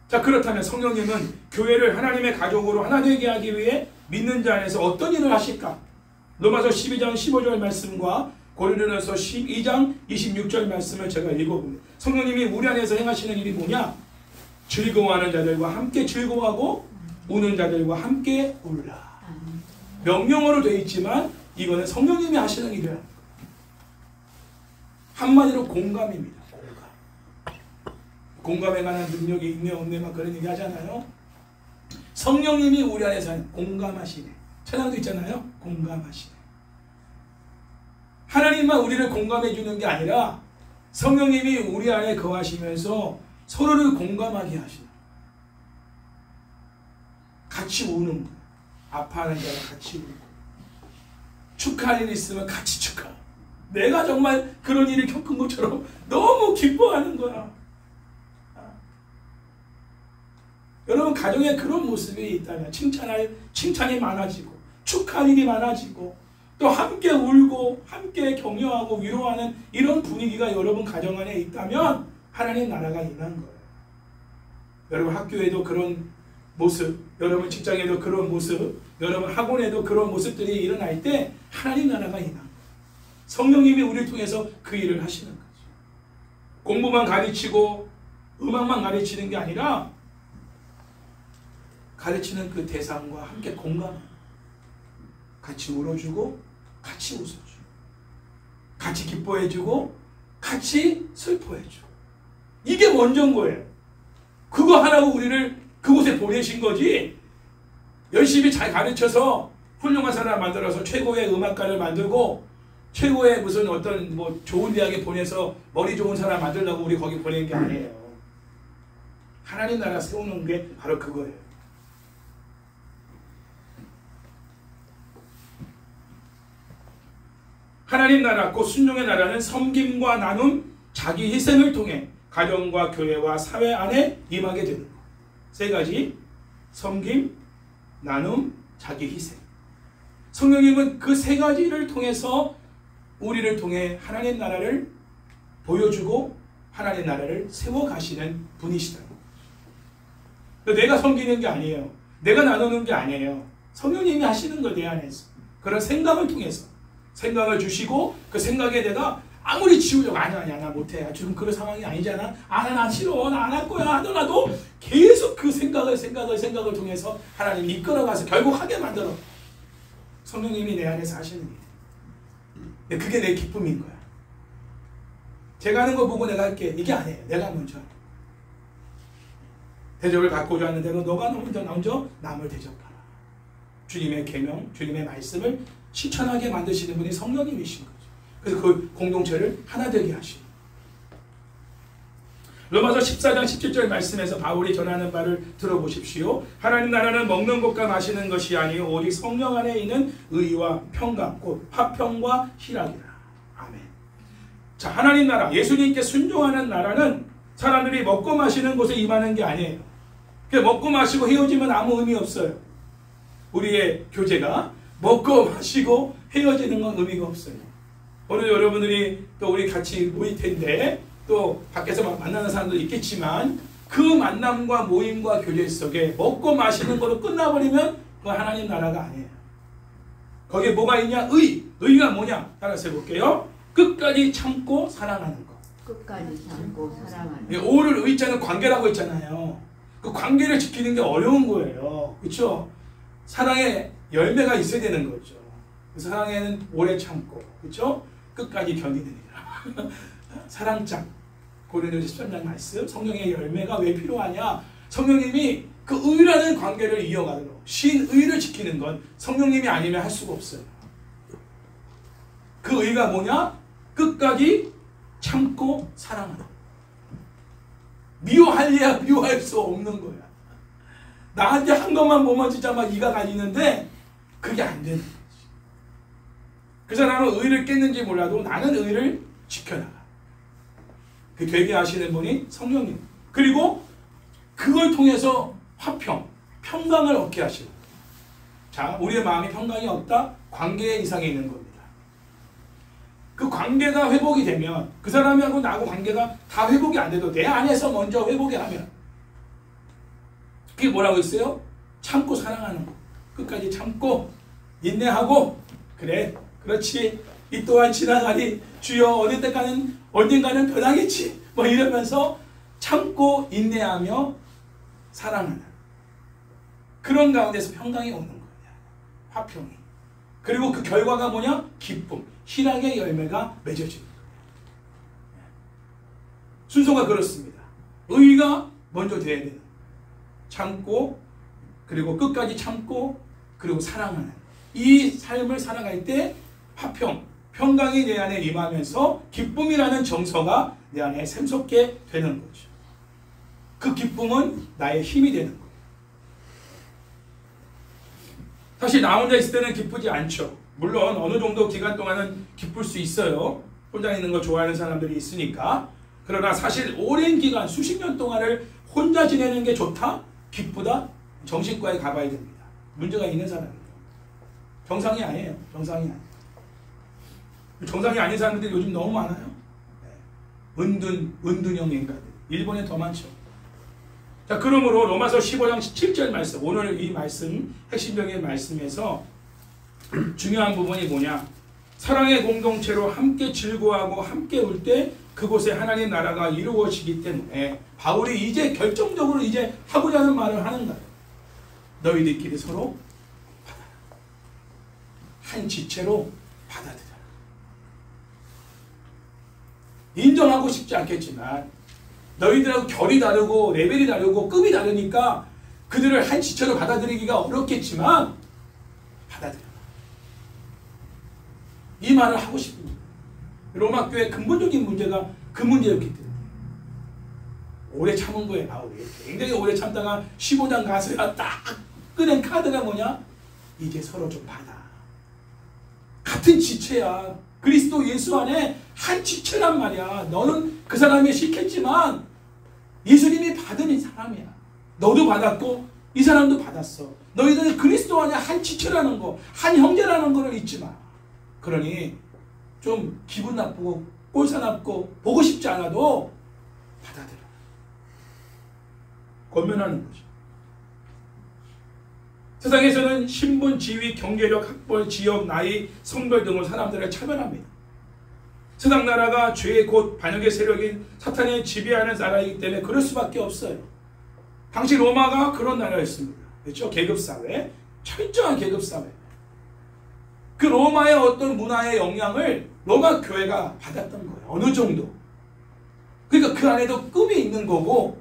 자, 그렇다면 성령님은 교회를 하나님의 가족으로 하나 되게 하기 위해 믿는 자 안에서 어떤 일을 하실까? 로마서 12장 15절 말씀과 고린도전서 12장 26절 말씀을 제가 읽어봅니다. 성령님이 우리 안에서 행하시는 일이 뭐냐? 즐거워하는 자들과 함께 즐거워하고 우는 자들과 함께 울라. 명령어로 되어 있지만 이거는 성령님이 하시는 일이야. 한마디로 공감입니다. 공감에 관한 능력이 있네 없네 막 그런 얘기 하잖아요. 성령님이 우리 안에서 공감하시네. 찬양도 있잖아요. 공감하시네. 하나님만 우리를 공감해 주는 게 아니라 성령님이 우리 안에 거하시면서 서로를 공감하게 하시는, 같이 우는 거예요. 아파하는 자가 같이 울고, 축하할 일 있으면 같이 축하. 내가 정말 그런 일을 겪은 것처럼 너무 기뻐하는 거야. 여러분 가정에 그런 모습이 있다면 칭찬이 많아지고 축하할 일이 많아지고 또 함께 울고 함께 격려하고 위로하는 이런 분위기가 여러분 가정 안에 있다면 하나님 나라가 임한 거예요. 여러분 학교에도 그런 모습, 여러분 직장에도 그런 모습, 여러분 학원에도 그런 모습들이 일어날 때 하나님 나라가 임한 거예요. 성령님이 우리를 통해서 그 일을 하시는 거죠. 공부만 가르치고 음악만 가르치는 게 아니라 가르치는 그 대상과 함께 공감하는, 같이 울어주고 같이 웃어주고 같이 기뻐해주고 같이 슬퍼해주고, 이게 먼저인 거예요. 그거 하라고 우리를 그곳에 보내신 거지. 열심히 잘 가르쳐서 훌륭한 사람 만들어서 최고의 음악가를 만들고 최고의 무슨 어떤 뭐 좋은 대학에 보내서 머리 좋은 사람 만들려고 우리 거기 보낸 게 아니에요. 하나님 나라 세우는 게 바로 그거예요. 하나님 나라, 곧 순종의 나라는 섬김과 나눔, 자기 희생을 통해 가정과 교회와 사회 안에 임하게 되는 것. 세 가지: 섬김, 나눔, 자기 희생. 성령님은 그 세 가지를 통해서 우리를 통해 하나님 나라를 보여주고 하나님 나라를 세워가시는 분이시다. 내가 섬기는 게 아니에요. 내가 나누는 게 아니에요. 성령님이 하시는 걸 내 안에서. 그런 생각을 통해서 생각을 주시고 그 생각에 내가 아무리 지우려고 아니야 나 못해. 지금 그런 상황이 아니잖아. 나 싫어. 나 안 할 거야. 하더라도 계속 그 생각을 통해서 하나님이 이끌어가서 결국 하게 만들어. 성령님이 내 안에서 하시는 일. 그게 내 기쁨인 거야. 제가 하는 거 보고 내가 할게. 이게 아니에요. 내가 먼저. 대접을 받고자 하는 대로 너가 먼저 남을 대접하라. 주님의 계명, 주님의 말씀을 실천하게 만드시는 분이 성령님이신 거죠. 그래서 그 공동체를 하나 되게 하시는. 로마서 14장 17절 말씀에서 바울이 전하는 바를 들어보십시오. 하나님 나라는 먹는 것과 마시는 것이 아니요 오직 성령 안에 있는 의와 평강, 곧 화평과 희락이라. 아멘. 자, 하나님 나라, 예수님께 순종하는 나라는 사람들이 먹고 마시는 곳에 임하는 게 아니에요. 먹고 마시고 헤어지면 아무 의미 없어요. 우리의 교제가 먹고 마시고 헤어지는 건 의미가 없어요. 오늘 여러분들이 또 우리 같이 모일 텐데 또 밖에서 만나는 사람도 있겠지만 그 만남과 모임과 교제 속에 먹고 마시는 걸로 끝나버리면 그건 하나님 나라가 아니에요. 거기에 뭐가 있냐? 의가 뭐냐? 따라서 해볼게요. 끝까지 참고 사랑하는 것. 끝까지 참고 사랑하는 것. 오를 의자는 관계라고 했잖아요. 그 관계를 지키는 게 어려운 거예요. 그렇죠? 사랑의 열매가 있어야 되는 거죠. 그 사랑에는 오래 참고, 그렇죠? 끝까지 견디느니라. 사랑장. 고린도서 13장 말씀. 성령의 열매가 왜 필요하냐? 성령님이 그 의라는 관계를 이어가도록 신의를 지키는 건 성령님이 아니면 할 수가 없어요. 그 의가 뭐냐? 끝까지 참고 사랑하는. 미워할래야 미워할 수 없는 거야. 나한테 한 것만 보면 진짜 막 이가 갈리는데 그게 안 되는 거지. 그 사람은 의를 깼는지 몰라도 나는 의를 지켜나가. 그 되게 하시는 분이 성령님. 그리고 그걸 통해서 화평, 평강을 얻게 하시는 거예요. 자, 우리의 마음이 평강이 없다? 관계 이상에 있는 겁니다. 그 관계가 회복이 되면 그 사람하고 나하고 관계가 다 회복이 안 돼도 내 안에서 먼저 회복이 하면 그게 뭐라고 했어요? 참고 사랑하는 거. 끝까지 참고 인내하고 그래 그렇지 이 또한 지나가니 주여 어느 때까는 언젠가는 변하겠지 뭐 이러면서 참고 인내하며 사랑하는 그런 가운데서 평강이 오는 거야. 화평이. 그리고 그 결과가 뭐냐? 기쁨, 희락의 열매가 맺어지는 거예요. 순서가 그렇습니다. 의가 먼저 돼야 되는 거예요. 참고 그리고 끝까지 참고 그리고 사랑하는 이 삶을 살아갈 때 화평, 평강이 내 안에 임하면서 기쁨이라는 정서가 내 안에 샘솟게 되는 거죠. 그 기쁨은 나의 힘이 되는 거예요. 사실 나 혼자 있을 때는 기쁘지 않죠. 물론 어느 정도 기간 동안은 기쁠 수 있어요. 혼자 있는 거 좋아하는 사람들이 있으니까. 그러나 사실 오랜 기간 수십 년 동안을 혼자 지내는 게 좋다? 기쁘다? 정신과에 가봐야 됩니다. 문제가 있는 사람이에요. 정상이 아니에요. 정상이 아니에요. 정상이 아닌 사람들이 요즘 너무 많아요. 은둔형 인간들. 일본에 더 많죠. 자, 그러므로 로마서 15장 17절 말씀, 오늘 이 말씀, 핵심적인 말씀에서 중요한 부분이 뭐냐? 사랑의 공동체로 함께 즐거워하고 함께 울 때 그곳에 하나님 나라가 이루어지기 때문에 바울이 이제 결정적으로 이제 하고자 하는 말을 하는 거예요. 너희들끼리 서로 받아라. 한 지체로 받아들여라. 인정하고 싶지 않겠지만 너희들하고 결이 다르고 레벨이 다르고 급이 다르니까 그들을 한 지체로 받아들이기가 어렵겠지만 받아들여라. 이 말을 하고 싶습니다. 로마 교회의 근본적인 문제가 그 문제였기 때문에 오래 참은 거예요. 바울이 굉장히 오래 참다가 15장 가서야 딱 꺼낸 카드가 뭐냐? 이제 서로 좀 받아. 같은 지체야. 그리스도 예수 안에 한 지체란 말이야. 너는 그 사람이 싫겠지만 예수님이 받은 사람이야. 너도 받았고 이 사람도 받았어. 너희들은 그리스도 안에 한 지체라는 거, 한 형제라는 거를 잊지 마. 그러니 좀 기분 나쁘고 꼴사납고 보고 싶지 않아도 받아들여. 권면하는 거죠. 세상에서는 신분, 지위, 경제력, 학벌, 지역, 나이, 성별 등으로 사람들을 차별합니다. 세상 나라가 죄의 곧 반역의 세력인 사탄이 지배하는 나라이기 때문에 그럴 수밖에 없어요. 당시 로마가 그런 나라였습니다. 그렇죠? 계급사회, 철저한 계급사회. 그 로마의 어떤 문화의 영향을 로마 교회가 받았던 거예요. 어느 정도. 그러니까 그 안에도 급이 있는 거고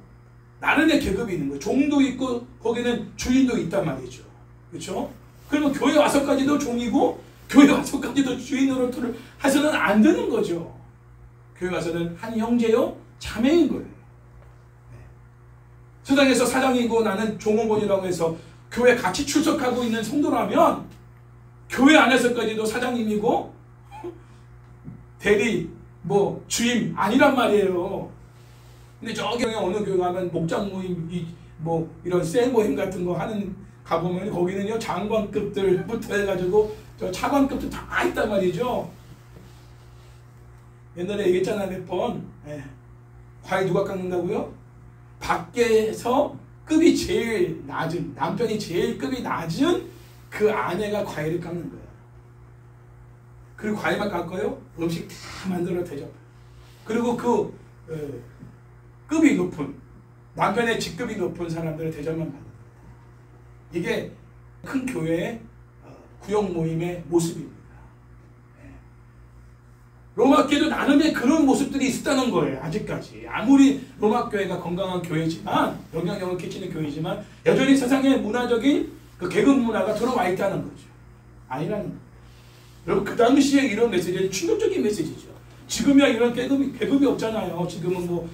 나름의 계급이 있는 거예요. 종도 있고 거기는 주인도 있단 말이죠. 그렇죠? 그러면 교회 와서까지도 종이고 교회 와서까지도 주인 노릇을 해서는 안 되는 거죠. 교회 와서는 한 형제요 자매인 거예요. 세상에서 사장이고 나는 종업원이라고 해서 교회 같이 출석하고 있는 성도라면 교회 안에서까지도 사장님이고 대리 뭐 주임 아니란 말이에요. 근데 저기 어느 교회 가면 목장 모임 뭐 이런 셀 모임 같은 거 하는 가보면 거기는요 장관급들부터 해가지고 저 차관급도 다 있단 말이죠. 옛날에 얘기했잖아요 몇 번. 과일 누가 깎는다고요? 밖에서 급이 제일 낮은 남편이 제일 급이 낮은 그 아내가 과일을 깎는 거예요. 그리고 과일만 깎아요. 음식 다 만들어 대접. 그리고 그 급이 높은 남편의 직급이 높은 사람들의 대접만 받는 겁니다. 이게 큰 교회의 구역 모임의 모습입니다. 로마 교회도 나름의 그런 모습들이 있었다는 거예요. 아직까지. 아무리 로마 교회가 건강한 교회지만, 영향력을 끼치는 교회지만 여전히 세상의 문화적인 그 계급 문화가 들어와 있다는 거죠. 아니라는 거예요. 여러분, 그 당시에 이런 메시지는 충격적인 메시지죠. 지금이야 이런 계급이 없잖아요. 지금은 뭐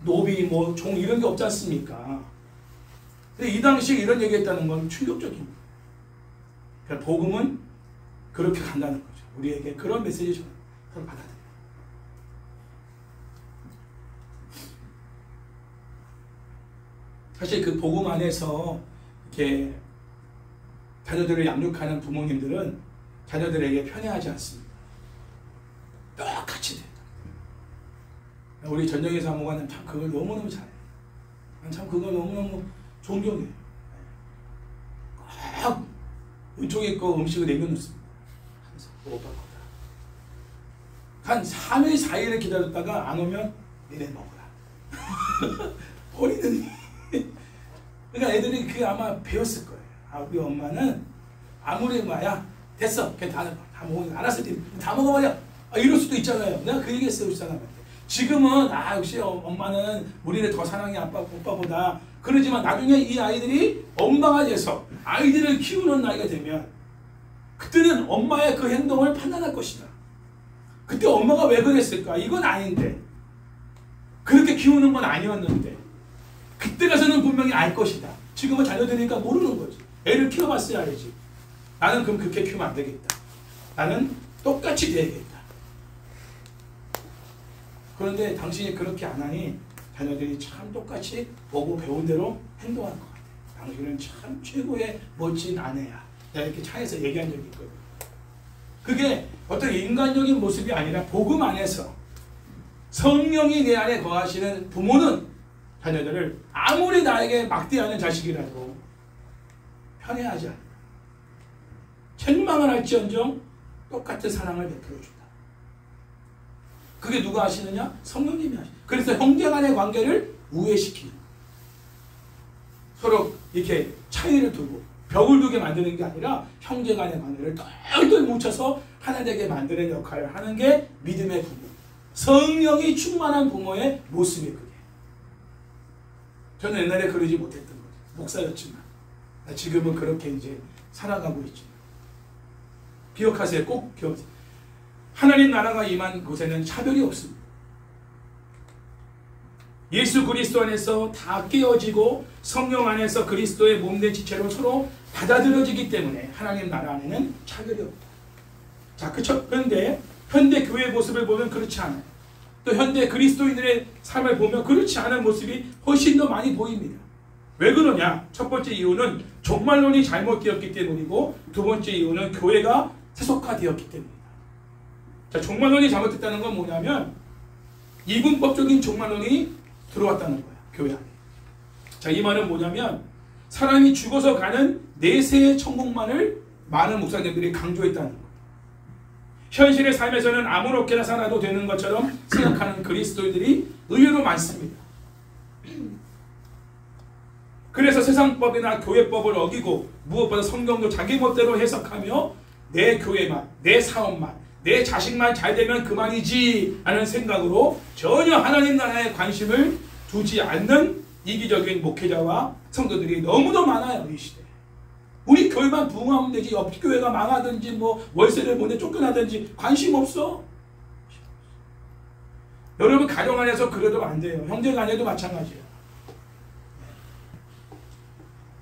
노비, 종 이런 게 없지 않습니까? 근데 이 당시에 이런 얘기했다는 건 충격적입니다. 그러니까 복음은 그렇게 간다는 거죠. 우리에게 그런 메시지를 받아들여요. 사실 그 복음 안에서 이렇게 자녀들을 양육하는 부모님들은 자녀들에게 편애하지 않습니다. 똑같이 된다. 우리 전정희 사모가는 참 그걸 너무너무 잘해요. 참 그걸 너무너무 존경해요. 꼭 은총이 거 음식을 내겨놓습니다. 오빠 거다. 한 3일, 4일을 기다렸다가 안 오면 니네 먹어라. 버리는. 그러니까 애들이 그게 아마 배웠을 거예요. 아, 우리 엄마는 아무리 야 됐어. 그냥 다 먹으니까 알았을 때 다 먹어버려. 이럴 수도 있잖아요. 내가 그 얘기했어요. 우리 사람한테. 지금은 역시 엄마는 우리를 더 사랑해 오빠보다. 그러지만 나중에 이 아이들이 엄마가 돼서 아이들을 키우는 나이가 되면 그때는 엄마의 그 행동을 판단할 것이다. 그때 엄마가 왜 그랬을까? 이건 아닌데. 그렇게 키우는 건 아니었는데. 그때 가서는 분명히 알 것이다. 지금은 자녀들이니까 모르는 거지. 애를 키워봤어야 알지. 나는 그럼 그렇게 키우면 안 되겠다. 나는 똑같이 돼야겠다. 그런데 당신이 그렇게 안 하니 자녀들이 참 똑같이 보고 배운 대로 행동할 것 같아. 당신은 참 최고의 멋진 아내야. 내가 이렇게 차에서 얘기한 적이 있거든. 그게 어떤 인간적인 모습이 아니라 복음 안에서 성령이 내 안에 거하시는 부모는 자녀들을 아무리 나에게 막대하는 자식이라도 편애하지 않는다. 책망을 할지언정 똑같은 사랑을 베풀어준다. 그게 누가 하시느냐? 성령님이 하시다. 그래서 형제 간의 관계를 우애시키는 거예요. 서로 이렇게 차이를 두고 벽을 두게 만드는 게 아니라 형제 간의 관계를 똘똘 뭉쳐서 하나 되게 만드는 역할을 하는 게 믿음의 부모. 성령이 충만한 부모의 모습이에요. 그게. 저는 옛날에 그러지 못했던 거죠. 목사였지만 지금은 그렇게 이제 살아가고 있죠. 기억하세요. 꼭 기억하세요. 하나님 나라가 임한 곳에는 차별이 없습니다. 예수 그리스도 안에서 다 깨어지고 성령 안에서 그리스도의 몸된 지체로 서로 받아들여지기 때문에 하나님 나라 안에는 차별이 없다. 자, 그렇죠. 그런데 현대 교회의 모습을 보면 그렇지 않아요. 또 현대 그리스도인들의 삶을 보면 그렇지 않은 모습이 훨씬 더 많이 보입니다. 왜 그러냐? 첫 번째 이유는 종말론이 잘못되었기 때문이고, 두 번째 이유는 교회가 세속화되었기 때문입니다. 자, 종말론이 잘못됐다는 건 뭐냐면 이분법적인 종말론이 들어왔다는 거야, 교회 안에. 자, 이 말은 뭐냐면 사람이 죽어서 가는 내세의 천국만을 많은 목사님들이 강조했다는 거예요. 현실의 삶에서는 아무렇게나 살아도 되는 것처럼 생각하는 그리스도인들이 의외로 많습니다. 그래서 세상법이나 교회법을 어기고 무엇보다 성경도 자기 멋대로 해석하며 내 교회만, 내 사업만, 내 자식만 잘 되면 그만이지 하는 생각으로 전혀 하나님 나라에 관심을 두지 않는 이기적인 목회자와 성도들이 너무도 많아요. 이 시대에. 우리 교회만 부흥하면 되지, 옆 교회가 망하든지 뭐 월세를 못 내 쫓겨나든지 관심 없어. 여러분 가정 안에서 그래도 안 돼요. 형제 간에도 마찬가지예요.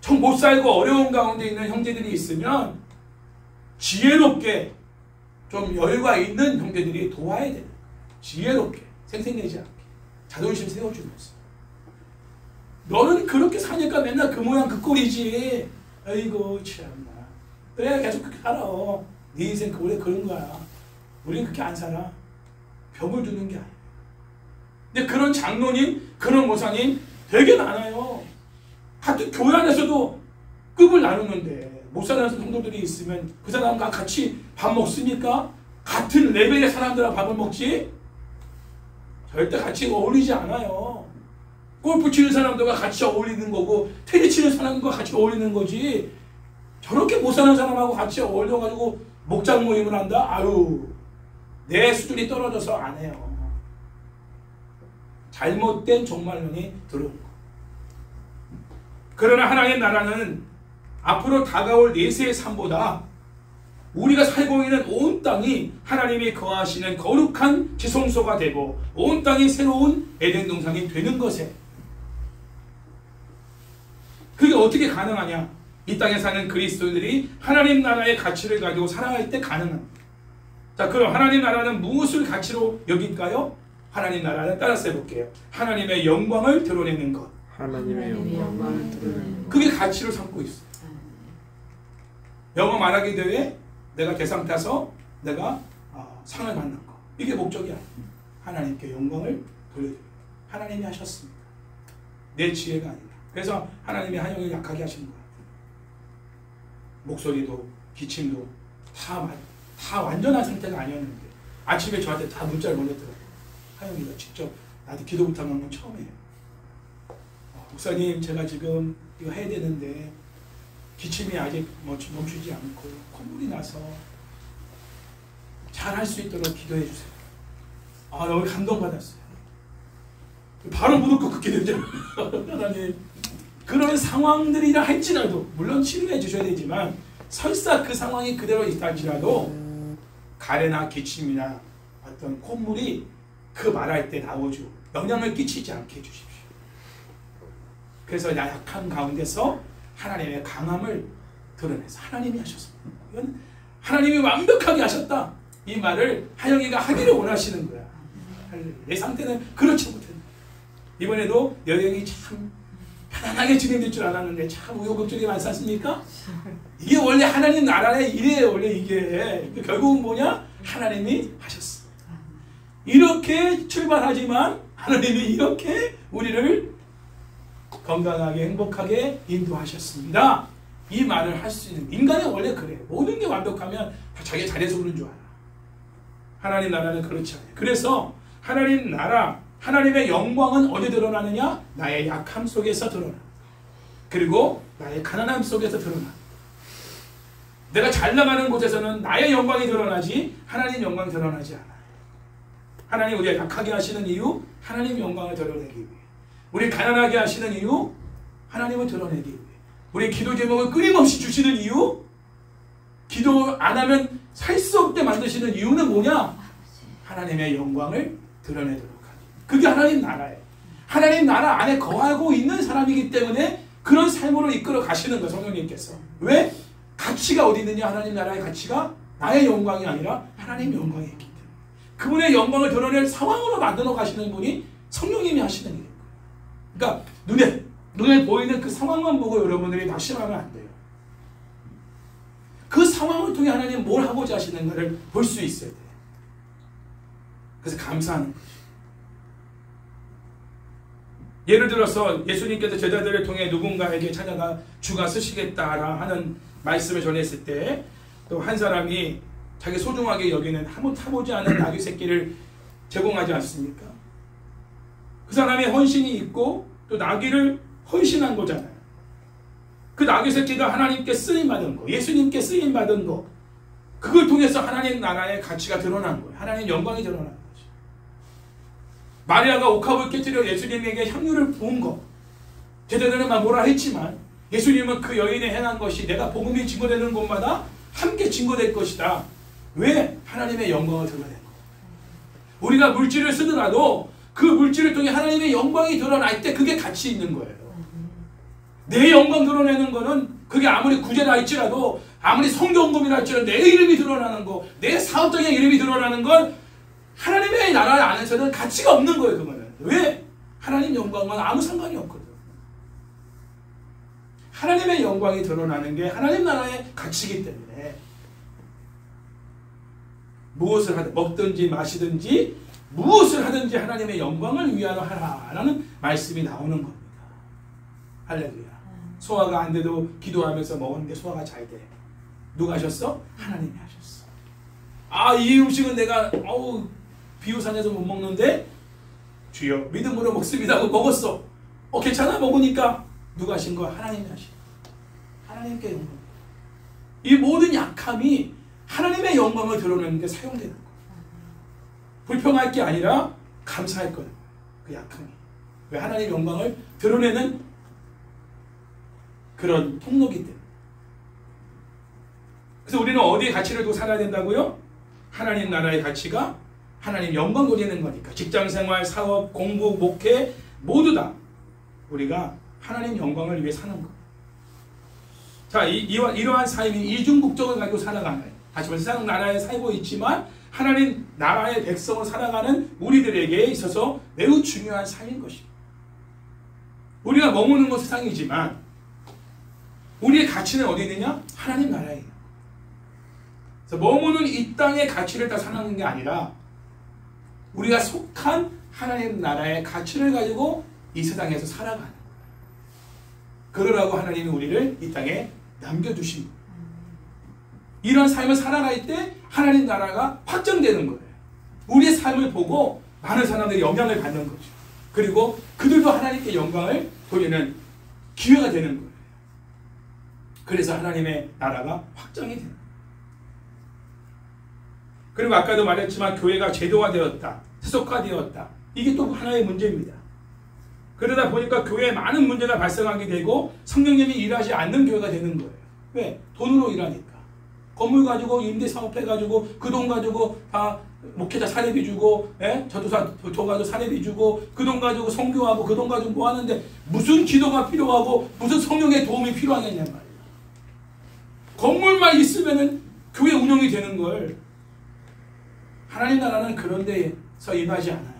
정 못 살고 어려운 가운데 있는 형제들이 있으면 지혜롭게 좀 여유가 있는 형제들이 도와야 돼요. 지혜롭게, 생색내지 않게, 자존심 세워주면서. 너는 그렇게 사니까 맨날 그 모양 그 꼴이지. 아이고 참나. 그래 계속 그렇게 살아. 네 인생 원래 그런 거야. 우리는 그렇게 안 살아. 벽을 두는 게 아니야. 근데 그런 장로님, 그런 모사님 되게 많아요. 같은 교회 안에서도 급을 나누는데 목사라는 성도들이 있으면 그 사람과 같이 밥 먹습니까? 같은 레벨의 사람들하고 밥을 먹지? 절대 같이 어울리지 않아요. 골프 치는 사람들과 같이 어울리는 거고 테니스 치는 사람과 같이 어울리는 거지. 저렇게 못 사는 사람하고 같이 어울려가지고 목장 모임을 한다? 아유, 내 수준이 떨어져서 안 해요. 잘못된 종말론이 들어온 거. 그러나 하나님의 나라는 앞으로 다가올 내세의 삶보다 우리가 살고 있는 온 땅이 하나님이 거하시는 거룩한 지성소가 되고 온 땅이 새로운 에덴 동산이 되는 것에, 그게 어떻게 가능하냐? 이 땅에 사는 그리스도인들이 하나님 나라의 가치를 가지고 살아갈 때 가능합니다. 자, 그럼 하나님 나라는 무엇을 가치로 여길까요? 하나님 나라는 따라서 해볼게요. 하나님의 영광을 드러내는 것. 하나님의 영광을 드러내는 것. 그게 가치로 삼고 있어요. 영어 말하기 대회 내가 대상 타서 내가 상을 받는 거. 이게 목적이 아니에요. 하나님께 영광을 돌려드려요. 하나님이 하셨습니다. 내 지혜가 아니라. 그래서 하나님이 한영을 약하게 하신 거예요. 목소리도 기침도 다 완전한 상태가 아니었는데 아침에 저한테 다 문자를 보냈더라고요. 하영이가 직접 나한테 기도 부탁한 건 처음이에요. 목사님, 제가 지금 이거 해야 되는데 기침이 아직 멈추지 않고 콧물이 나서 잘 할 수 있도록 기도해 주세요. 너무 감동받았어요. 바로 무릎 꿇고 기도했잖아요. 하나님, 그런 상황들이라 할지라도 물론 치료해 주셔야 되지만 설사 그 상황이 그대로 있다 할지라도 가래나 기침이나 어떤 콧물이 그 말할 때 나오죠. 영향을 끼치지 않게 해주십시오. 그래서 약한 가운데서 하나님의 강함을 드러내서 하나님이 하셨습니다. 이건 하나님이 완벽하게 하셨다. 이 말을 하영이가 하기를 원하시는 거야. 내 상태는 그렇지 못했는데 이번에도 여행이 참 편안하게 진행될 줄 알았는데 참 우여곡절이 많지 않습니까? 이게 원래 하나님 나라의 일이에요. 원래 이게 결국은 뭐냐? 하나님이 하셨어. 이렇게 출발하지만 하나님이 이렇게 우리를 건강하게 행복하게 인도하셨습니다. 이 말을 할 수 있는, 인간은 원래 그래요. 모든 게 완벽하면 다 자기 잘해서 그런 줄 알아. 하나님 나라는 그렇지 않아요. 그래서 하나님 나라, 하나님의 영광은 어디 드러나느냐? 나의 약함 속에서 드러나. 그리고 나의 가난함 속에서 드러나. 내가 잘 나가는 곳에서는 나의 영광이 드러나지 하나님 영광이 드러나지 않아요. 하나님 우리가 약하게 하시는 이유, 하나님 영광을 드러내기 위해. 우리 가난하게 하시는 이유, 하나님을 드러내기 위해. 우리 기도 제목을 끊임없이 주시는 이유, 기도 안 하면 살 수 없게 만드시는 이유는 뭐냐? 하나님의 영광을 드러내도록 하기. 그게 하나님 나라예요. 하나님 나라 안에 거하고 있는 사람이기 때문에 그런 삶으로 이끌어 가시는 거예요. 성령님께서. 왜? 가치가 어디 있느냐? 하나님 나라의 가치가 나의 영광이 아니라 하나님의 영광이 있기 때문에. 그분의 영광을 드러낼 상황으로 만들어 가시는 분이 성령님이 하시는 일이에요. 그러니까 눈에 보이는 그 상황만 보고 여러분들이 낙심하면 안 돼요. 그 상황을 통해 하나님 뭘 하고자 하시는가를 볼 수 있어야 돼요. 그래서 감사하는 거죠. 예를 들어서 예수님께서 제자들을 통해 누군가에게 찾아가 주가 쓰시겠다라 하는 말씀을 전했을 때 또 한 사람이 자기 소중하게 여기는 한번 타보지 않은 나귀 새끼를 제공하지 않습니까? 그 사람의 헌신이 있고 또 나귀를 헌신한 거잖아요. 그 나귀 새끼가 하나님께 쓰임받은 거, 예수님께 쓰임받은 거, 그걸 통해서 하나님 나라의 가치가 드러난 거예요. 하나님 영광이 드러난 거죠. 마리아가 옥합을 깨뜨려 예수님에게 향유를 부은 거, 제자들은 막 뭐라 했지만 예수님은 그 여인의 행한 것이 내가 복음이 증거되는 곳마다 함께 증거될 것이다. 왜? 하나님의 영광을 드러낸 거. 우리가 물질을 쓰더라도 그 물질을 통해 하나님의 영광이 드러날 때 그게 가치 있는 거예요. 내 영광 드러내는 거는 그게 아무리 구제라 할지라도 아무리 성경금이라 할지라도 내 이름이 드러나는 거, 내 사업적인 이름이 드러나는 건 하나님의 나라 안에서는 가치가 없는 거예요. 그거는. 왜? 하나님 영광과는 아무 상관이 없거든. 하나님의 영광이 드러나는 게 하나님 나라의 가치이기 때문에 무엇을 하든 먹든지 마시든지 무엇을 하든지 하나님의 영광을 위하여 하라라는 말씀이 나오는 겁니다. 할렐루야. 소화가 안 돼도 기도하면서 먹었는데 소화가 잘 돼. 누가 하셨어? 하나님이 하셨어. 아, 이 음식은 내가 비유산에서 못 먹는데 주여 믿음으로 먹습니다 하고 먹었어. 괜찮아? 먹으니까 누가 하신 거야? 하나님이 하신 거야. 하나님께 영광. 이 모든 약함이 하나님의 영광을 드러내는 데 사용되는 거야. 불평할 게 아니라 감사할 거야. 그 약함이. 왜? 하나님의 영광을 드러내는 그런 통로기 때문에. 그래서 우리는 어디에 가치를 두고 살아야 된다고요? 하나님 나라의 가치가 하나님 영광 돌리는 거니까. 직장생활, 사업, 공부, 목회 모두 다 우리가 하나님 영광을 위해 사는 거. 자, 이러한 삶이 이중국적을 가지고 살아가는, 다시 말해서 세상 나라에 살고 있지만 하나님 나라의 백성을 살아가는 우리들에게 있어서 매우 중요한 삶인 것입니다. 우리가 머무는 건 세상이지만 우리의 가치는 어디 있느냐? 하나님 나라에. 그래서 머무는 이 땅의 가치를 다 사는 게 아니라 우리가 속한 하나님 나라의 가치를 가지고 이 세상에서 살아가는 거예요. 그러라고 하나님이 우리를 이 땅에 남겨두신 거예요. 이런 삶을 살아갈 때 하나님 나라가 확정되는 거예요. 우리의 삶을 보고 많은 사람들이 영향을 받는 거죠. 그리고 그들도 하나님께 영광을 돌리는 기회가 되는 거예요. 그래서 하나님의 나라가 확정이 되는 거예요. 그리고 아까도 말했지만 교회가 제도화되었다, 세속화되었다. 이게 또 하나의 문제입니다. 그러다 보니까 교회에 많은 문제가 발생하게 되고 성령님이 일하지 않는 교회가 되는 거예요. 왜? 돈으로 일하니까. 건물 가지고 임대사업 해가지고 그 돈 가지고 다 목회자 사례비 주고, 전도사 가지고 사례비 주고, 그 돈 가지고 선교하고, 그 돈 가지고 뭐 하는데 무슨 기도가 필요하고 무슨 성령의 도움이 필요하겠냐 말이야. 건물만 있으면은 교회 운영이 되는 걸. 하나님 나라는 그런 데서 임하지 않아요.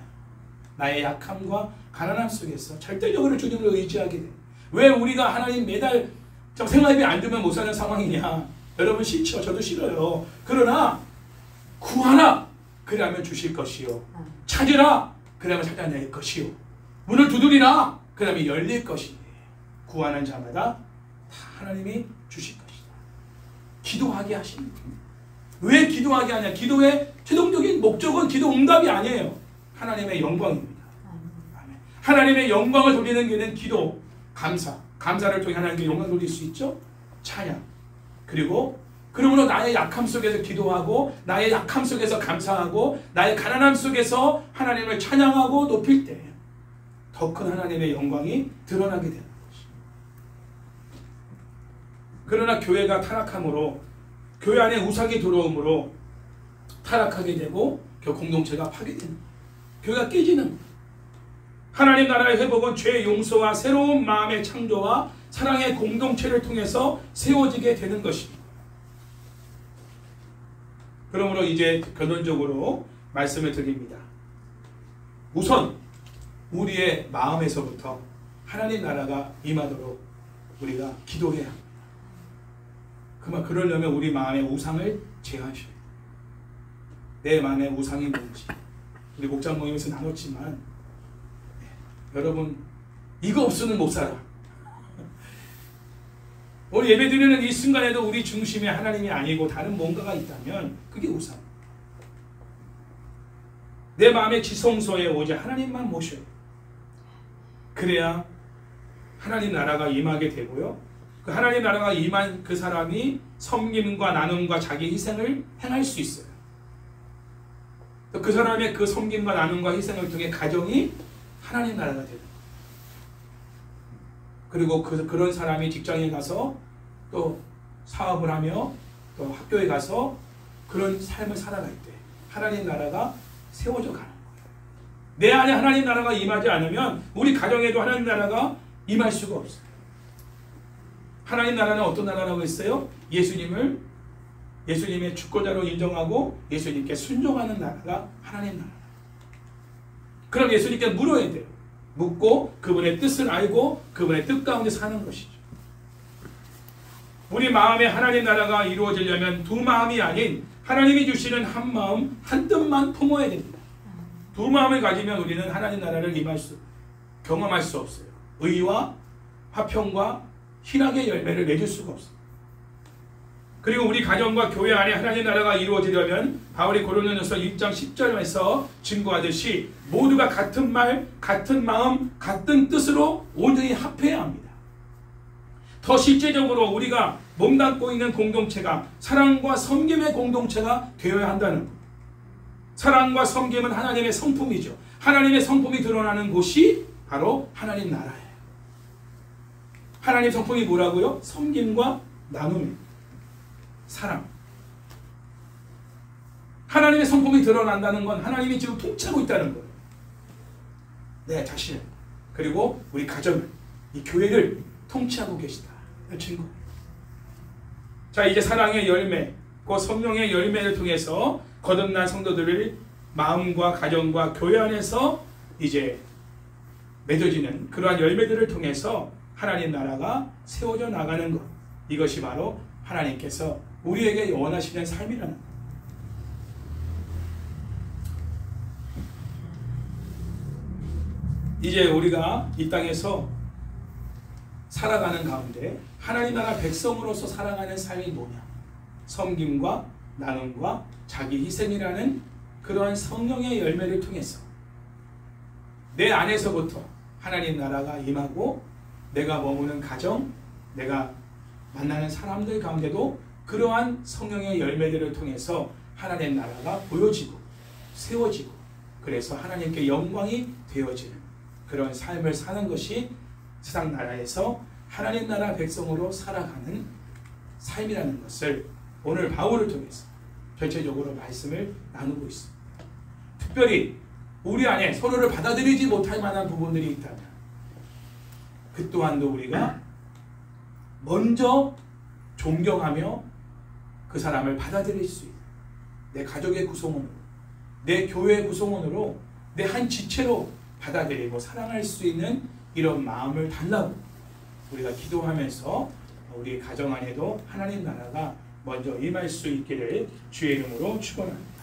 나의 약함과 가난함 속에서 절대적으로 주님을 의지하게 돼. 왜 우리가 하나님 매달 생활비 안 주면 못 사는 상황이냐? 여러분 싫죠? 저도 싫어요. 그러나 구하라! 그러면 주실 것이요. 찾으라! 그러면 찾아낼 것이요. 문을 두드리라! 그러면 열릴 것이니 구하는 자마다 다 하나님이 주실 것이다. 기도하게 하십니다. 왜 기도하게 하냐? 기도의 최종적인 목적은 기도 응답이 아니에요. 하나님의 영광입니다. 하나님의 영광을 돌리는 길은 기도, 감사. 감사를 통해 하나님께 영광을 돌릴 수 있죠. 찬양. 그리고 그러므로 나의 약함 속에서 기도하고 나의 약함 속에서 감사하고 나의 가난함 속에서 하나님을 찬양하고 높일 때 더 큰 하나님의 영광이 드러나게 되는 것입니다. 그러나 교회가 타락함으로 교회 안에 우상이 들어옴으로 타락하게 되고 공동체가 파괴되는 거예요. 교회가 깨지는 거예요. 하나님 나라의 회복은 죄 용서와 새로운 마음의 창조와 사랑의 공동체를 통해서 세워지게 되는 것입니다. 그러므로 이제 결론적으로 말씀을 드립니다. 우선 우리의 마음에서부터 하나님 나라가 임하도록 우리가 기도해야 합니다. 그러려면 우리 마음의 우상을 제하셔야 돼요. 내 마음의 우상이 뭔지 우리 목장 모임에서 나눴지만 여러분 이거 없으면 못 살아. 오늘 예배 드리는 이 순간에도 우리 중심에 하나님이 아니고 다른 뭔가가 있다면 그게 우상. 내 마음의 지성소에 오직 하나님만 모셔요. 그래야 하나님 나라가 임하게 되고요. 그 하나님 나라가 임한 그 사람이 섬김과 나눔과 자기 희생을 행할 수 있어요. 그 사람의 그 섬김과 나눔과 희생을 통해 가정이 하나님 나라가 되는 거예요. 그리고 그런 사람이 직장에 가서 또 사업을 하며 또 학교에 가서 그런 삶을 살아갈 때 하나님 나라가 세워져 가는 거예요. 내 안에 하나님 나라가 임하지 않으면 우리 가정에도 하나님 나라가 임할 수가 없어요. 하나님 나라는 어떤 나라라고 했어요? 예수님의 주권자로 인정하고 예수님께 순종하는 나라가 하나님 나라. 그럼 예수님께 물어야 돼요. 묻고 그분의 뜻을 알고 그분의 뜻 가운데 사는 것이죠. 우리 마음에 하나님 나라가 이루어지려면 두 마음이 아닌 하나님이 주시는 한 마음, 한 뜻만 품어야 됩니다. 두 마음을 가지면 우리는 하나님 나라를 경험할 수 없어요. 의와 화평과 희락의 열매를 맺을 수가 없습니다. 그리고 우리 가정과 교회 안에 하나님의 나라가 이루어지려면 바울이 고린도전서 1장 10절에서 증거하듯이 모두가 같은 말, 같은 마음, 같은 뜻으로 온전히 합해야 합니다. 더 실제적으로 우리가 몸담고 있는 공동체가 사랑과 섬김의 공동체가 되어야 한다는 것. 사랑과 섬김은 하나님의 성품이죠. 하나님의 성품이 드러나는 곳이 바로 하나님 나라예요. 하나님 성품이 뭐라고요? 섬김과 나눔입니다. 사랑. 하나님의 성품이 드러난다는 건 하나님이 지금 통치하고 있다는 거예요. 내 자신을, 그리고 우리 가정을, 이 교회를 통치하고 계시다. 친구. 자, 이제 사랑의 열매, 그 성령의 열매를 통해서 거듭난 성도들을 마음과 가정과 교회 안에서 이제 맺어지는 그러한 열매들을 통해서 하나님 나라가 세워져 나가는 것. 이것이 바로 하나님께서 우리에게 원하시는 삶이라는 것. 이제 우리가 이 땅에서 살아가는 가운데 하나님 나라 백성으로서 살아가는 삶이 뭐냐? 섬김과 나눔과 자기 희생이라는 그러한 성령의 열매를 통해서 내 안에서부터 하나님 나라가 임하고 내가 머무는 가정, 내가 만나는 사람들 가운데도 그러한 성령의 열매들을 통해서 하나님 나라가 보여지고 세워지고 그래서 하나님께 영광이 되어지는 그런 삶을 사는 것이 세상 나라에서 하나님 나라 백성으로 살아가는 삶이라는 것을 오늘 바울을 통해서 전체적으로 말씀을 나누고 있습니다. 특별히 우리 안에 서로를 받아들이지 못할 만한 부분들이 있다면 그 또한도 우리가 먼저 존경하며 그 사람을 받아들일 수 있는 내 가족의 구성원으로, 내 교회의 구성원으로, 내 한 지체로 받아들이고 사랑할 수 있는 이런 마음을 달라고 우리가 기도하면서 우리 가정 안에도 하나님 나라가 먼저 임할 수 있기를 주의 이름으로 축원합니다.